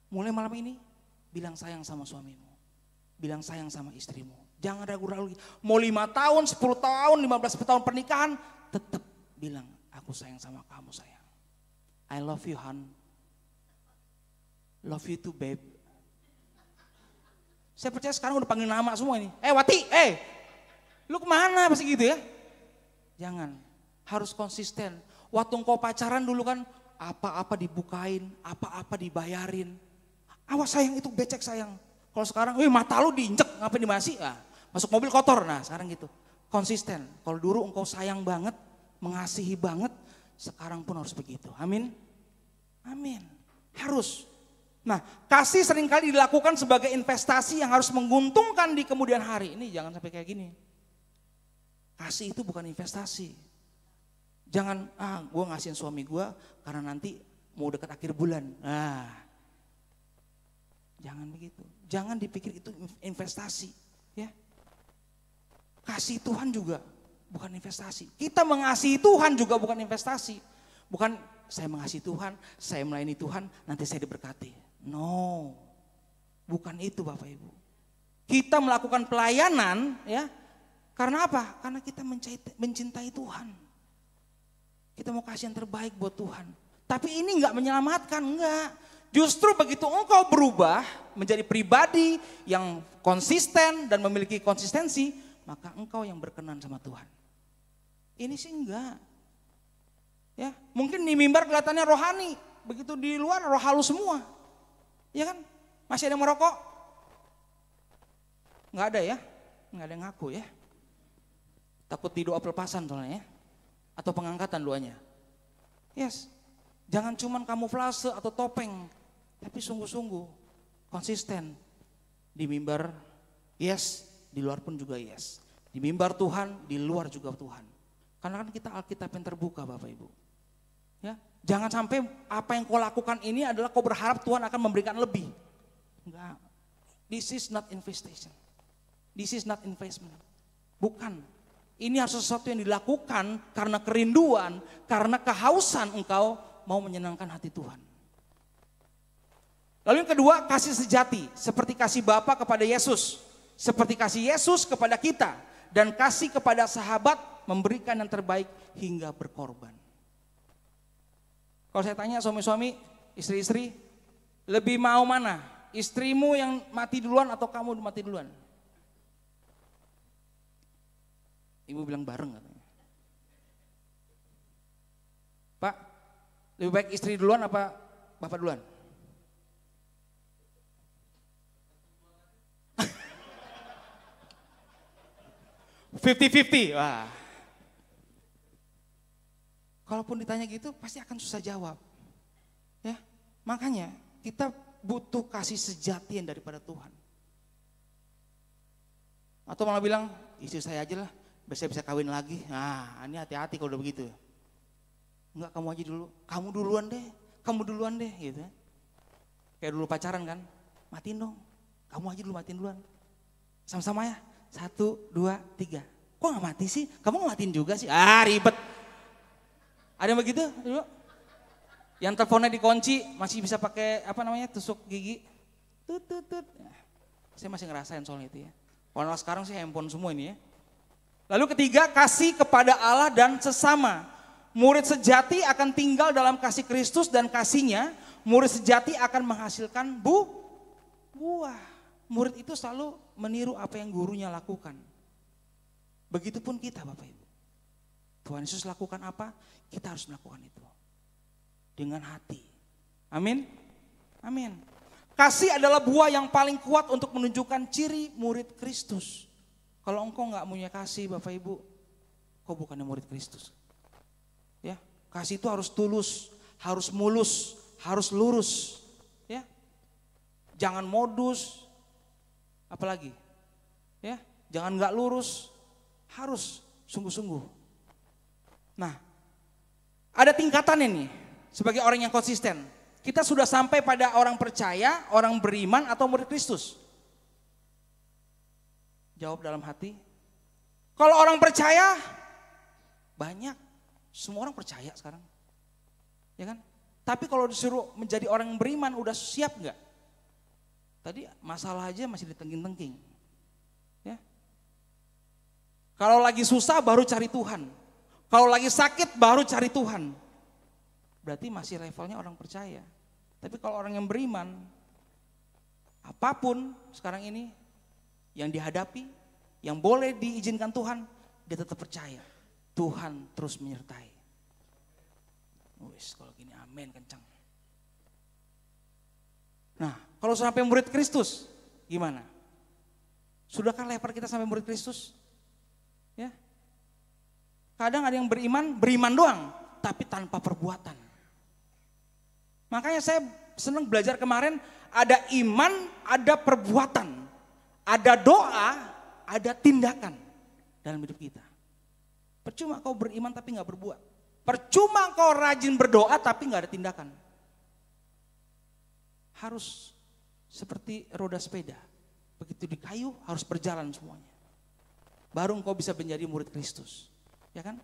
mulai malam ini, bilang sayang sama suamimu. Bilang sayang sama istrimu. Jangan ragu-ragu. Mau 5 tahun, 10 tahun, 15 tahun pernikahan, tetap bilang aku sayang sama kamu sayang. I love you Han. Love you too babe. Saya percaya sekarang udah panggil nama semua ini. Wati, lu kemana pasti gitu ya. Jangan, harus konsisten. Waktu engkau pacaran dulu kan, apa-apa dibukain, apa-apa dibayarin. Awas sayang, itu becek sayang. Kalau sekarang, mata lu diinjek, ngapain dimasi? Masuk mobil kotor, nah sekarang gitu. Konsisten, kalau dulu engkau sayang banget, mengasihi banget, sekarang pun harus begitu. Amin. Amin. Harus. Nah, kasih seringkali dilakukan sebagai investasi yang harus menguntungkan di kemudian hari. Ini jangan sampai kayak gini. Kasih itu bukan investasi. Jangan, gue ngasihin suami gue karena nanti mau dekat akhir bulan. Jangan begitu. Jangan dipikir itu investasi. Ya. Kasih Tuhan juga bukan investasi. Kita mengasihi Tuhan juga bukan investasi. Bukan saya mengasihi Tuhan, saya melayani Tuhan, nanti saya diberkati. No, bukan itu Bapak Ibu. Kita melakukan pelayanan ya, karena apa? Karena kita mencintai Tuhan. Kita mau kasih yang terbaik buat Tuhan. Tapi ini enggak menyelamatkan, enggak. Justru begitu engkau berubah menjadi pribadi yang konsisten dan memiliki konsistensi, maka engkau yang berkenan sama Tuhan. Ini sih enggak. Ya, mungkin di mimbar kelihatannya rohani, begitu di luar roh halus semua. Ya kan? Masih ada yang merokok? Enggak ada ya? Enggak ada yang ngaku ya. Takut di doa pelepasan soalnya ya. Atau pengangkatan doanya. Yes. Jangan cuman kamuflase atau topeng, tapi sungguh-sungguh konsisten. Di mimbar yes, di luar pun juga yes. Di mimbar Tuhan, di luar juga Tuhan. Karena kan kita Alkitab yang terbuka Bapak Ibu. Ya, jangan sampai apa yang kau lakukan ini adalah kau berharap Tuhan akan memberikan lebih. Enggak. This is not investation. This is not investment. Bukan. Ini harus sesuatu yang dilakukan karena kerinduan, karena kehausan engkau mau menyenangkan hati Tuhan. Lalu yang kedua, kasih sejati, seperti kasih Bapa kepada Yesus, seperti kasih Yesus kepada kita, dan kasih kepada sahabat memberikan yang terbaik hingga berkorban. Kalau saya tanya suami-suami, istri-istri, lebih mau mana? Istrimu yang mati duluan atau kamu mati duluan? Ibu bilang bareng katanya. Pak, lebih baik istri duluan apa bapak duluan? Fifty-fifty. Wah. Kalaupun ditanya gitu pasti akan susah jawab. Ya, makanya kita butuh kasih sejati yang daripada Tuhan. Atau malah bilang, istri saya aja lah. Bisa kawin lagi. Nah, ini hati-hati kalau udah begitu. Enggak, kamu aja dulu. Kamu duluan deh gitu. Kayak dulu pacaran kan. Matiin dong. Kamu aja dulu, matiin duluan. Sama-sama ya. 1, 2, 3. Kok gak mati sih? Kamu gak matiin juga sih? Ribet. Ada yang begitu dulu? Yang teleponnya dikunci masih bisa pakai tusuk gigi. Tut. Saya masih ngerasain soal itu ya. Kalau sekarang sih handphone semua ini ya. Lalu ketiga, kasih kepada Allah dan sesama. Murid sejati akan tinggal dalam kasih Kristus dan kasihnya. Murid sejati akan menghasilkan buah. Murid itu selalu meniru apa yang gurunya lakukan. Begitupun kita Bapak Ibu. Tuhan Yesus lakukan apa, kita harus melakukan itu. Dengan hati. Amin. Amin. Kasih adalah buah yang paling kuat untuk menunjukkan ciri murid Kristus. Kalau engkau nggak punya kasih Bapak Ibu, kau bukannya murid Kristus. Ya, kasih itu harus tulus, harus mulus, harus lurus. Ya, jangan modus, apalagi, ya, jangan nggak lurus, harus sungguh-sungguh. Nah, ada tingkatannya nih, sebagai orang yang konsisten. Kita sudah sampai pada orang percaya, orang beriman atau murid Kristus. Jawab dalam hati. Kalau orang percaya, banyak. Semua orang percaya sekarang. Ya kan? Tapi kalau disuruh menjadi orang yang beriman, udah siap nggak? Tadi masalah aja masih ditengking-tengking. Ya. Kalau lagi susah baru cari Tuhan. Kalau lagi sakit baru cari Tuhan. Berarti masih levelnya orang percaya. Tapi kalau orang yang beriman, apapun sekarang ini yang dihadapi, yang boleh diizinkan Tuhan, dia tetap percaya. Tuhan terus menyertai. Wis, kalau gini amin kencang. Nah, kalau sampai murid Kristus, gimana? Sudahkah level kita sampai murid Kristus? Ya. Kadang ada yang beriman doang, tapi tanpa perbuatan. Makanya saya senang belajar kemarin, ada iman, ada perbuatan. Ada doa, ada tindakan dalam hidup kita. Percuma kau beriman tapi gak berbuat. Percuma kau rajin berdoa tapi gak ada tindakan. Harus seperti roda sepeda. Begitu di kayu harus berjalan semuanya. Baru engkau bisa menjadi murid Kristus. Ya kan?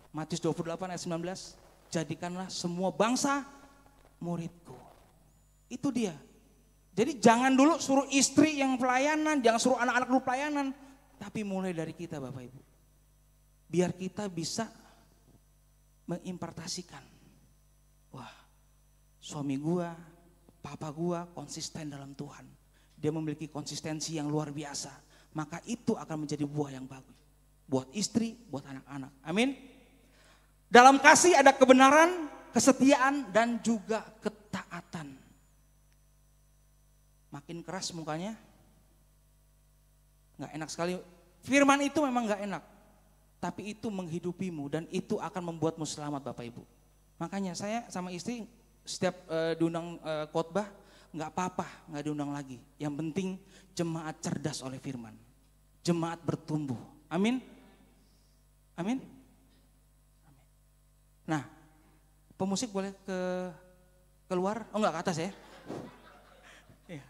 Matius 28 ayat 19. Jadikanlah semua bangsa muridku. Itu dia. Jadi jangan dulu suruh istri yang pelayanan, jangan suruh anak-anak dulu pelayanan. Tapi mulai dari kita Bapak Ibu. Biar kita bisa mengimpartasikan. Wah, suami gua, papa gua konsisten dalam Tuhan. Dia memiliki konsistensi yang luar biasa. Maka itu akan menjadi buah yang bagus. Buat istri, buat anak-anak. Amin. Dalam kasih ada kebenaran, kesetiaan, dan juga ketaatan. Makin keras mukanya, gak enak sekali. Firman itu memang gak enak. Tapi itu menghidupimu dan itu akan membuatmu selamat Bapak Ibu. Makanya saya sama istri setiap diundang khotbah, nggak apa-apa, nggak diundang lagi. Yang penting jemaat cerdas oleh firman. Jemaat bertumbuh. Amin. Amin. Amin. Nah, pemusik boleh keluar? Oh enggak, ke atas ya. Iya.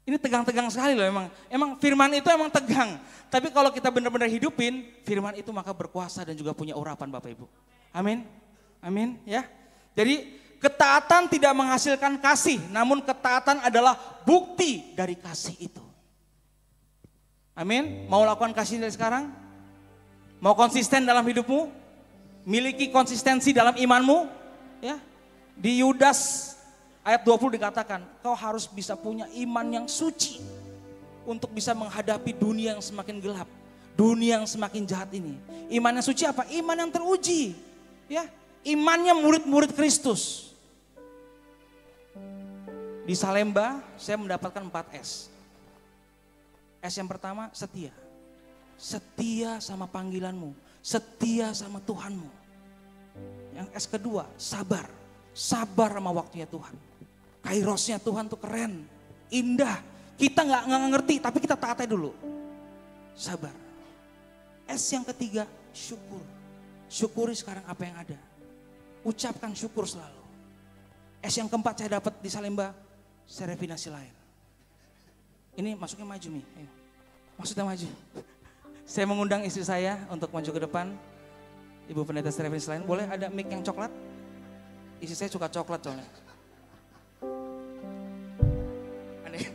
Ini tegang-tegang sekali loh emang. Emang firman itu emang tegang. Tapi kalau kita benar-benar hidupin, firman itu maka berkuasa dan juga punya urapan Bapak Ibu. Amin. Amin ya. Jadi ketaatan tidak menghasilkan kasih, namun ketaatan adalah bukti dari kasih itu. Amin. Mau lakukan kasih dari sekarang? Mau konsisten dalam hidupmu? Miliki konsistensi dalam imanmu? Ya. Di Yudas ayat 20 dikatakan, kau harus bisa punya iman yang suci untuk bisa menghadapi dunia yang semakin gelap, dunia yang semakin jahat ini. Iman yang suci apa? Iman yang teruji. Ya, imannya murid-murid Kristus. Di Salemba saya mendapatkan 4 S. S yang pertama setia. Setia sama panggilanmu, setia sama Tuhanmu. Yang S kedua sabar. Sabar sama waktunya Tuhan. Kairosnya Tuhan tuh keren, indah. Kita nggak ngerti tapi kita taatnya dulu. Sabar. S yang ketiga syukur. Syukuri sekarang apa yang ada. Ucapkan syukur selalu. S yang keempat saya dapat di Salemba, serefinasi lain. Ini masuknya maju nih. Ayo. Maksudnya maju. Saya mengundang istri saya untuk maju ke depan. Ibu pendeta serefinasi lain. Boleh ada mic yang coklat? Istri saya suka coklat soalnya. Aneh.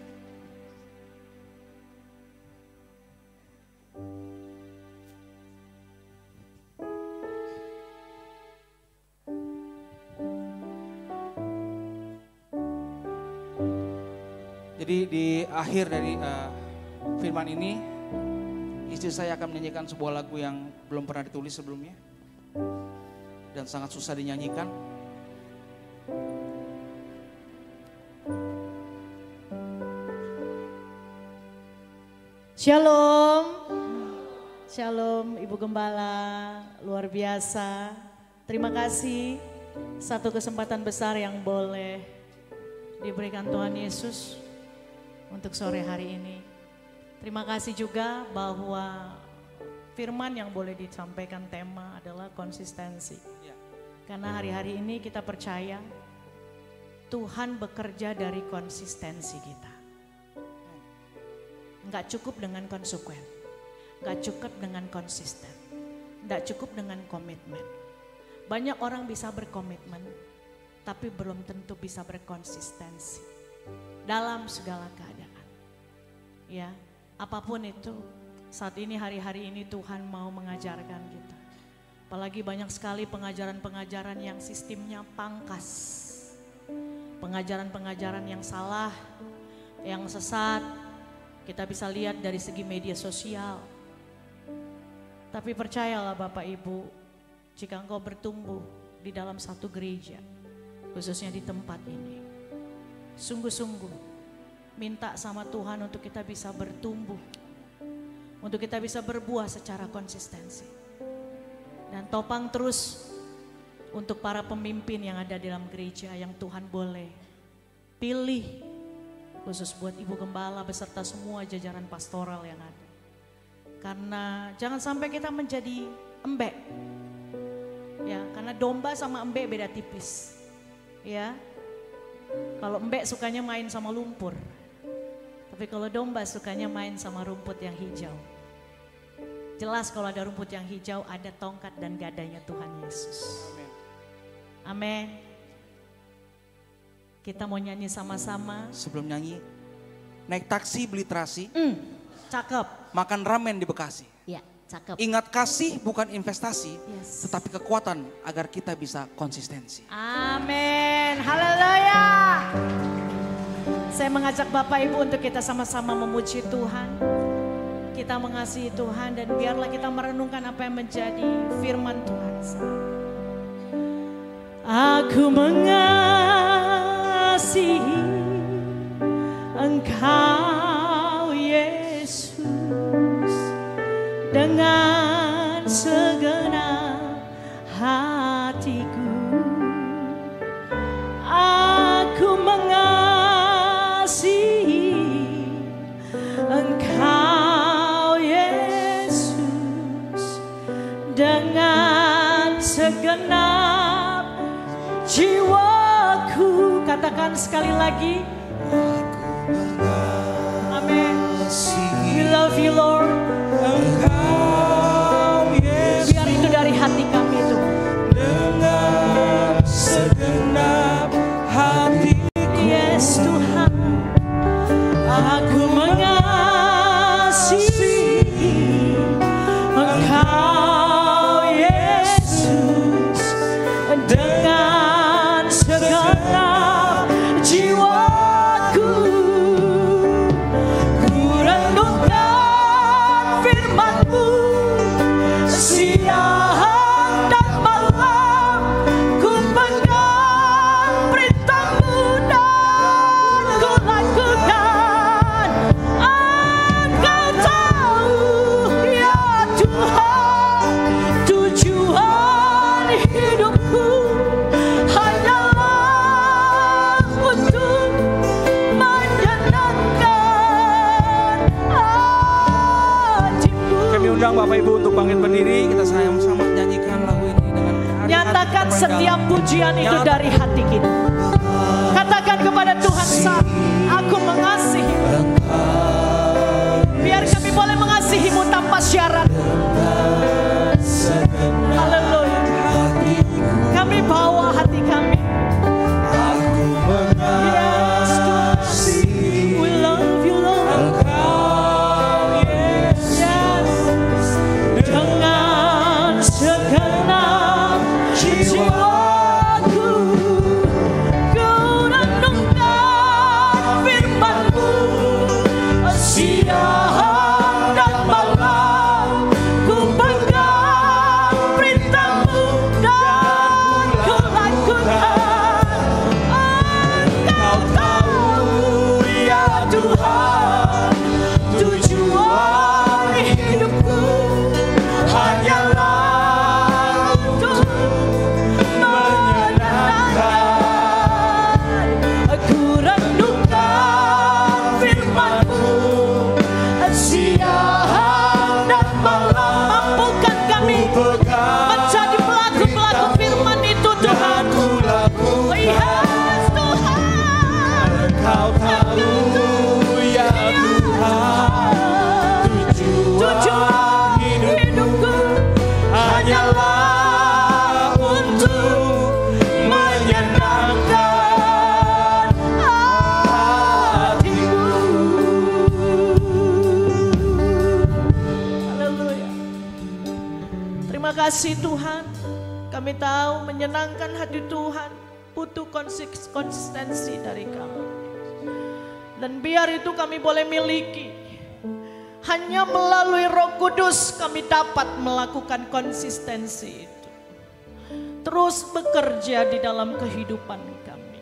Jadi di akhir dari firman ini, istri saya akan menyanyikan sebuah lagu yang belum pernah ditulis sebelumnya. Dan sangat susah dinyanyikan. Shalom, shalom Ibu Gembala, luar biasa. Terima kasih, satu kesempatan besar yang boleh diberikan Tuhan Yesus untuk sore hari ini. Terima kasih juga bahwa firman yang boleh disampaikan tema adalah konsistensi. Karena hari-hari ini kita percaya Tuhan bekerja dari konsistensi kita. Enggak cukup dengan konsekuen, enggak cukup dengan konsisten, enggak cukup dengan komitmen. Banyak orang bisa berkomitmen, tapi belum tentu bisa berkonsistensi dalam segala keadaan. Ya, apapun itu, saat ini hari-hari ini Tuhan mau mengajarkan kita. Apalagi banyak sekali pengajaran-pengajaran yang sistemnya pangkas. Pengajaran-pengajaran yang salah, yang sesat. Kita bisa lihat dari segi media sosial. Tapi percayalah Bapak Ibu, jika engkau bertumbuh di dalam satu gereja, khususnya di tempat ini. Sungguh-sungguh minta sama Tuhan untuk kita bisa bertumbuh, untuk kita bisa berbuah secara konsistensi. Dan topang terus untuk para pemimpin yang ada di dalam gereja yang Tuhan boleh pilih, khusus buat Ibu Gembala beserta semua jajaran pastoral yang ada. Karena jangan sampai kita menjadi embek. Ya, karena domba sama embek beda tipis. Ya. Kalau embek sukanya main sama lumpur. Tapi kalau domba sukanya main sama rumput yang hijau. Jelas kalau ada rumput yang hijau ada tongkat dan gadanya Tuhan Yesus. Amin. Kita mau nyanyi sama-sama. Sebelum nyanyi, naik taksi beli terasi. Cakep. Makan ramen di Bekasi. Ya, cakep. Ingat kasih bukan investasi, Yes. tetapi kekuatan agar kita bisa konsistensi. Amin. Haleluya. Saya mengajak Bapak Ibu untuk kita sama-sama memuji Tuhan. Kita mengasihi Tuhan dan biarlah kita merenungkan apa yang menjadi firman Tuhan. Aku mengasihi Engkau Yesus dengan segenap hatiku. Aku mengasihi Engkau Yesus dengan segenap jiwaku. Katakan sekali lagi. Amin. We love you Lord. Biar itu dari hati kami itu. Dengan segenap hatiku. Yes Tuhan. Aku mengasihi Engkau Yesus dengan segenap jiwaku. Ku renungkan firman-Mu siang dan malam. Ku pegang perintah-Mu dan ku lakukan. Engkau tahu ya Tuhan, tujuan hidupku hanyalah untuk menyenangkan hati-Mu. Kami undang Bapak Ibu untuk bangkit berdiri, kita sama-sama nyanyikan lagu ini dengan hati-hati Nyatakan terpaling setiap dalam. pujian itu Nyatakan. dari hati kita. Katakan kepada Tuhan, aku mengasihi. Biar kami boleh mengasihi-Mu tanpa syarat. Haleluya. Kami bawa hati kami. Yes, Tuhan. We love you, Lord. Yes. Dengan segenap jiwaku, ku renungkan firman-Mu siang dan malam. Ku pegang perintah-Mu dan ku lakukan. Engkau tahu ya Tuhan, tujuan hidupku hanyalah untuk menyenangkan. Aku renungkan firman-Mu siang dan malam. Mampukan kami menjadi pelaku-pelaku firman itu Tuhan. Oh yes Tuhan. Engkau tahu ya Tuhan, Tujuan hidupku hanyalah untuk menyenangkan hati-Mu. Haleluya. Terima kasih Tuhan. Kami tahu menyenangkan hati Tuhan butuh konsistensi dari kami. Dan biar itu kami boleh miliki. Hanya melalui Roh Kudus kami dapat melakukan konsistensi itu. terus bekerja di dalam kehidupan kami.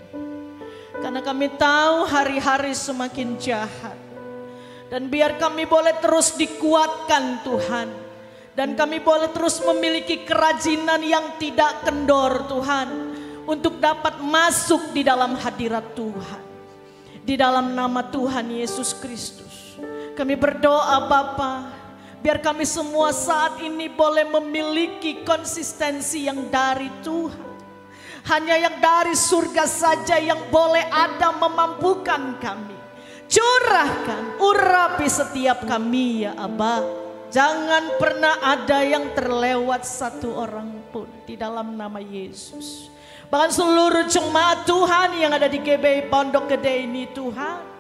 Karena kami tahu hari-hari semakin jahat. Dan biar kami boleh terus dikuatkan Tuhan. Dan kami boleh terus memiliki kerajinan yang tidak kendor Tuhan. Untuk dapat masuk di dalam hadirat Tuhan. Di dalam nama Tuhan Yesus Kristus. Kami berdoa Bapa, biar kami semua saat ini boleh memiliki konsistensi yang dari Tuhan. Hanya yang dari surga saja yang boleh ada memampukan kami. Curahkan, urapi setiap kami ya Aba. Jangan pernah ada yang terlewat satu orang pun di dalam nama Yesus. Bahkan seluruh jemaat Tuhan yang ada di GBI Pondok Gede ini Tuhan.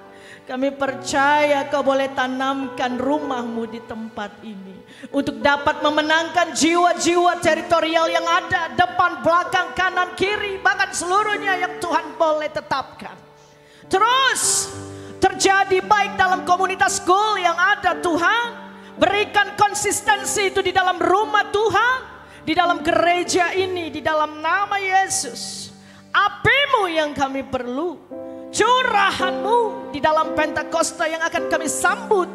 Kami percaya Kau boleh tanamkan rumah-Mu di tempat ini. Untuk dapat memenangkan jiwa-jiwa teritorial yang ada. Depan, belakang, kanan, kiri. Bahkan seluruhnya yang Tuhan boleh tetapkan. Terus terjadi baik dalam komunitas Goal yang ada Tuhan. Berikan konsistensi itu di dalam rumah Tuhan. Di dalam gereja ini. Di dalam nama Yesus. Api-Mu yang kami perlu. Curahan-Mu di dalam Pentakosta yang akan kami sambut.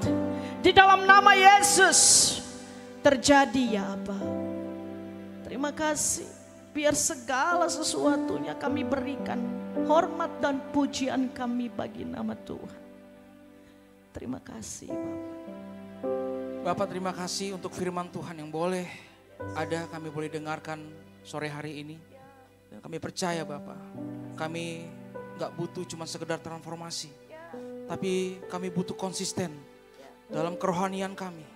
Di dalam nama Yesus. Terjadi ya Aba. Terima kasih. Biar segala sesuatunya kami berikan hormat dan pujian kami bagi nama Tuhan. Terima kasih Bapak. Bapak terima kasih untuk firman Tuhan yang boleh ada kami boleh dengarkan sore hari ini. Dan kami percaya Bapak. Kami gak butuh cuma sekedar transformasi. Tapi kami butuh konsisten dalam kerohanian kami,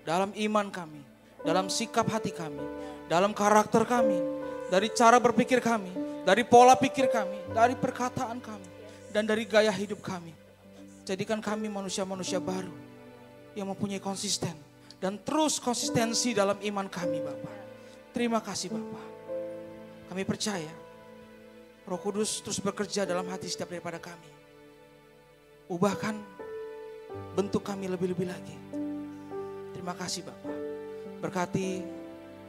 dalam iman kami, dalam sikap hati kami, dalam karakter kami, dari cara berpikir kami, dari pola pikir kami, dari perkataan kami, dan dari gaya hidup kami. Jadikan kami manusia-manusia baru yang mempunyai konsisten dan terus konsistensi dalam iman kami Bapak. Terima kasih Bapak. Kami percaya Roh Kudus terus bekerja dalam hati setiap daripada kami. Ubahkan bentuk kami lebih-lebih lagi. Terima kasih Bapak. Berkati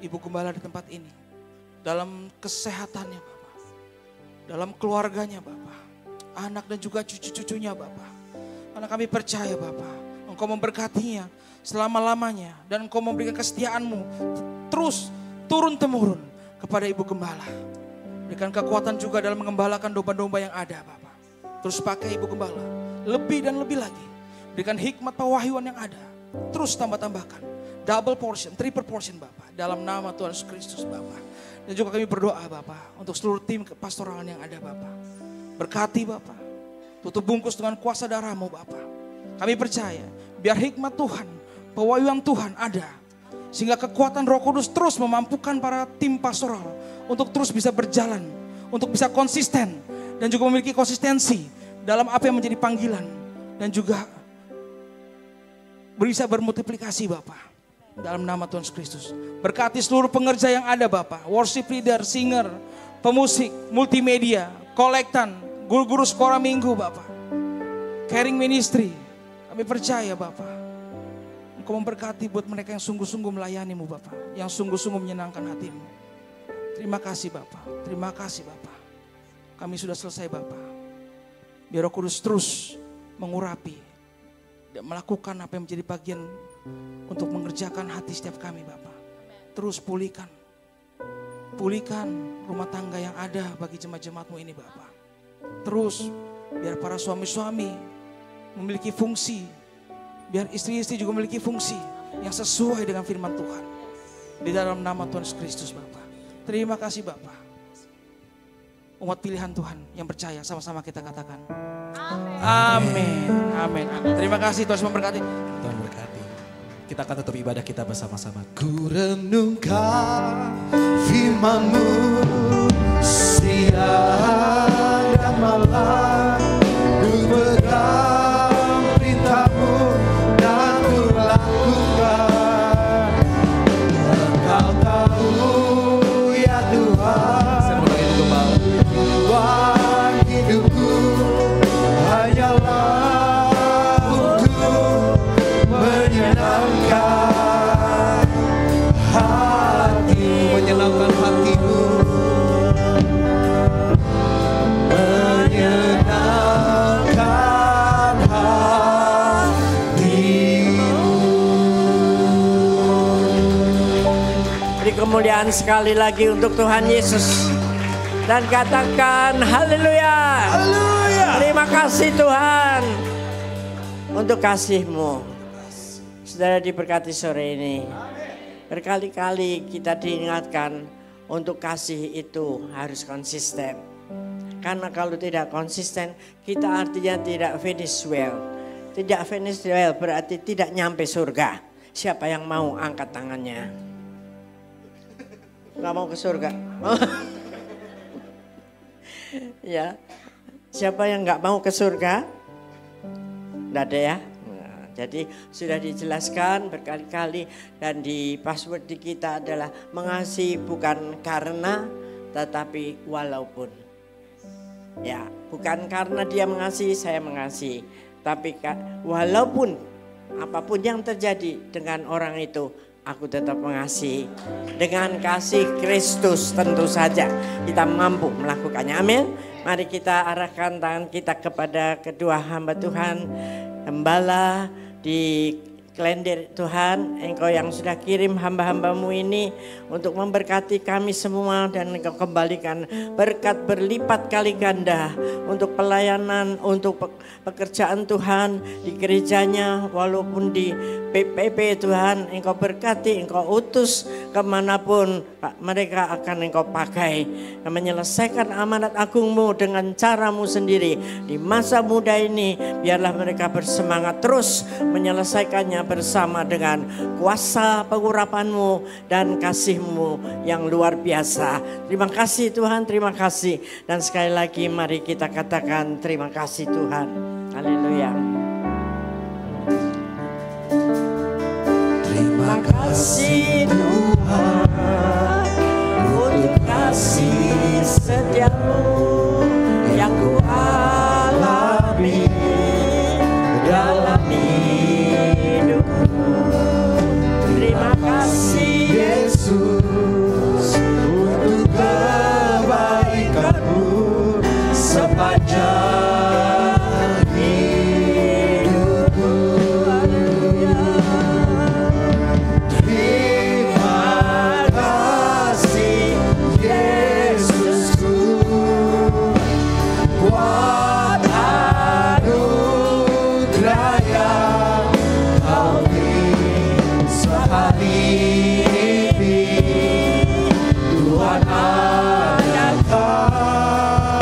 Ibu Gembala di tempat ini. Dalam kesehatannya Bapak. Dalam keluarganya Bapak. Anak dan juga cucu-cucunya Bapak. Karena kami percaya Bapak. Engkau memberkatinya selama-lamanya. Dan Engkau memberikan kesetiaan-Mu terus turun-temurun kepada Ibu Gembala. Berikan kekuatan juga dalam mengembalakan domba-domba yang ada Bapak. Terus pakai Ibu Gembala. Lebih dan lebih lagi. Berikan hikmat pewahyuan yang ada. Terus tambah-tambahkan. Double portion, triple portion Bapak. Dalam nama Tuhan Yesus Kristus Bapak. Dan juga kami berdoa Bapak. Untuk seluruh tim pastoral yang ada Bapak. Berkati Bapak. Tutup bungkus dengan kuasa darah-Mu Bapak. Kami percaya. Biar hikmat Tuhan, pewahyuan Tuhan ada. Sehingga kekuatan Roh Kudus terus memampukan para tim pastoral. Untuk terus bisa berjalan. Untuk bisa konsisten. Dan juga memiliki konsistensi. Dalam apa yang menjadi panggilan. Dan juga bisa bermultiplikasi Bapak. Dalam nama Tuhan Yesus Kristus. Berkati seluruh pengerja yang ada Bapak. Worship leader, singer, pemusik, multimedia, kolektan, guru-guru sekolah minggu Bapak. Caring ministry. Kami percaya Bapak. Engkau memberkati buat mereka yang sungguh-sungguh melayani-Mu Bapak. Yang sungguh-sungguh menyenangkan hati-Mu. Terima kasih Bapak. Terima kasih Bapak. Kami sudah selesai Bapak. Biar Roh Kudus terus mengurapi. Dan melakukan apa yang menjadi bagian untuk mengerjakan hati setiap kami Bapak. Terus pulihkan. Pulihkan rumah tangga yang ada bagi jemaat-jemaat-Mu ini Bapak. Terus biar para suami-suami memiliki fungsi. Biar istri-istri juga memiliki fungsi yang sesuai dengan firman Tuhan. Di dalam nama Tuhan Yesus Kristus Bapak. Terima kasih Bapak. Umat pilihan Tuhan yang percaya sama-sama kita katakan. Amin. Amin. Amin. Terima kasih Tuhan memberkati. Tuhan berkati. Kita akan tutup ibadah kita bersama-sama. Ku renungkan firman-Mu siang dan malam. Ku pegang perintah-Mu dan ku lakukan. Engkau tahu ya Tuhan. Tuhan hidupku hanyalah untuk menyenangkan hati, menyenangkan hatimu. Beri kemuliaan sekali lagi untuk Tuhan Yesus. Dan katakan haleluya. Haleluya. Terima kasih Tuhan untuk kasih-Mu. Saudara diberkati sore ini. Berkali-kali kita diingatkan untuk kasih itu harus konsisten. Karena kalau tidak konsisten, kita artinya tidak finish well. Tidak finish well berarti tidak nyampe surga. Siapa yang mau angkat tangannya? Gak mau ke surga? Ya, siapa yang gak mau ke surga? Tidak ada ya? Nah, jadi sudah dijelaskan berkali-kali dan di password di kita adalah mengasihi bukan karena tetapi walaupun. Ya, bukan karena dia mengasihi, saya mengasihi. Tapi walaupun apapun yang terjadi dengan orang itu, aku tetap mengasihi. Dengan kasih Kristus tentu saja kita mampu melakukannya. Amin. Mari kita arahkan tangan kita kepada kedua hamba Tuhan. Gembala di Klender Tuhan, Engkau yang sudah kirim hamba-hambamu ini untuk memberkati kami semua dan Engkau kembalikan berkat berlipat kali ganda untuk pelayanan, untuk pekerjaan Tuhan di gerejanya walaupun di PPP Tuhan. Engkau berkati, Engkau utus kemanapun mereka akan Engkau pakai menyelesaikan amanat agungmu dengan caramu sendiri. Di masa muda ini biarlah mereka bersemangat terus menyelesaikannya bersama dengan kuasa pengurapanmu dan kasihmu yang luar biasa. Terima kasih Tuhan, terima kasih. Dan sekali lagi mari kita katakan terima kasih Tuhan. Haleluya. Terima kasih Tuhan untuk kasih setiamu yang ku alami dalam hidupku. Terima kasih Yesus untuk kebaikanmu sepanjang hidupku. Terima kasih Yesusku buat anugerah yang Kau beri sehari ini. Tuhan adakan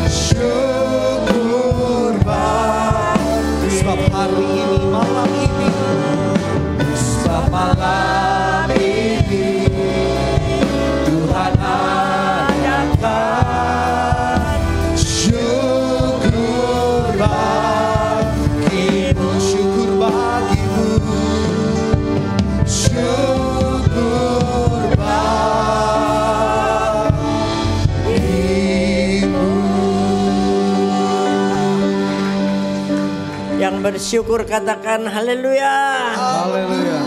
syukur bagi Sebab hari ini, malam ini, sebab malam ini Tuhan adakan syukur bagimu, syukur bagimu, syukur bagimu. yang bersyukur katakan haleluya. Haleluya.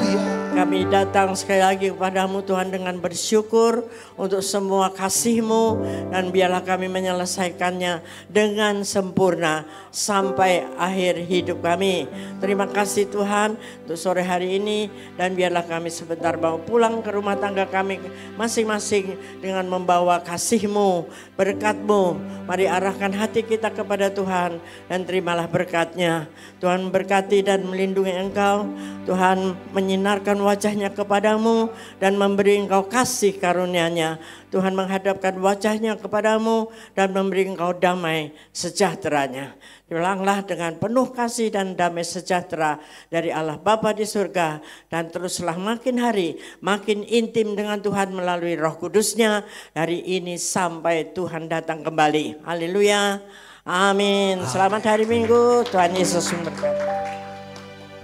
Kami datang sekali lagi kepadamu Tuhan dengan bersyukur untuk semua kasih-Mu dan biarlah kami menyelesaikannya dengan sempurna sampai akhir hidup kami. Terima kasih Tuhan untuk sore hari ini dan biarlah kami sebentar mau pulang ke rumah tangga kami masing-masing dengan membawa kasih-Mu, berkat-Mu. Mari arahkan hati kita kepada Tuhan dan terimalah berkat-Nya. Tuhan berkati dan melindungi engkau. Tuhan menyinarkan wajahnya kepadamu dan memberi engkau kasih karunia-Nya. Tuhan menghadapkan wajahnya kepadamu dan memberi engkau damai sejahtera-Nya. Pulanglah dengan penuh kasih dan damai sejahtera dari Allah Bapa di surga. Dan teruslah makin hari makin intim dengan Tuhan melalui Roh Kudus-Nya. Dari ini sampai Tuhan datang kembali. Haleluya. Amin. Selamat hari Minggu. Tuhan Yesus memberkati.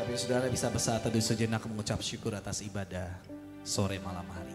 Tapi saudara bisa bersatu sejenak mengucap syukur atas ibadah sore malam hari.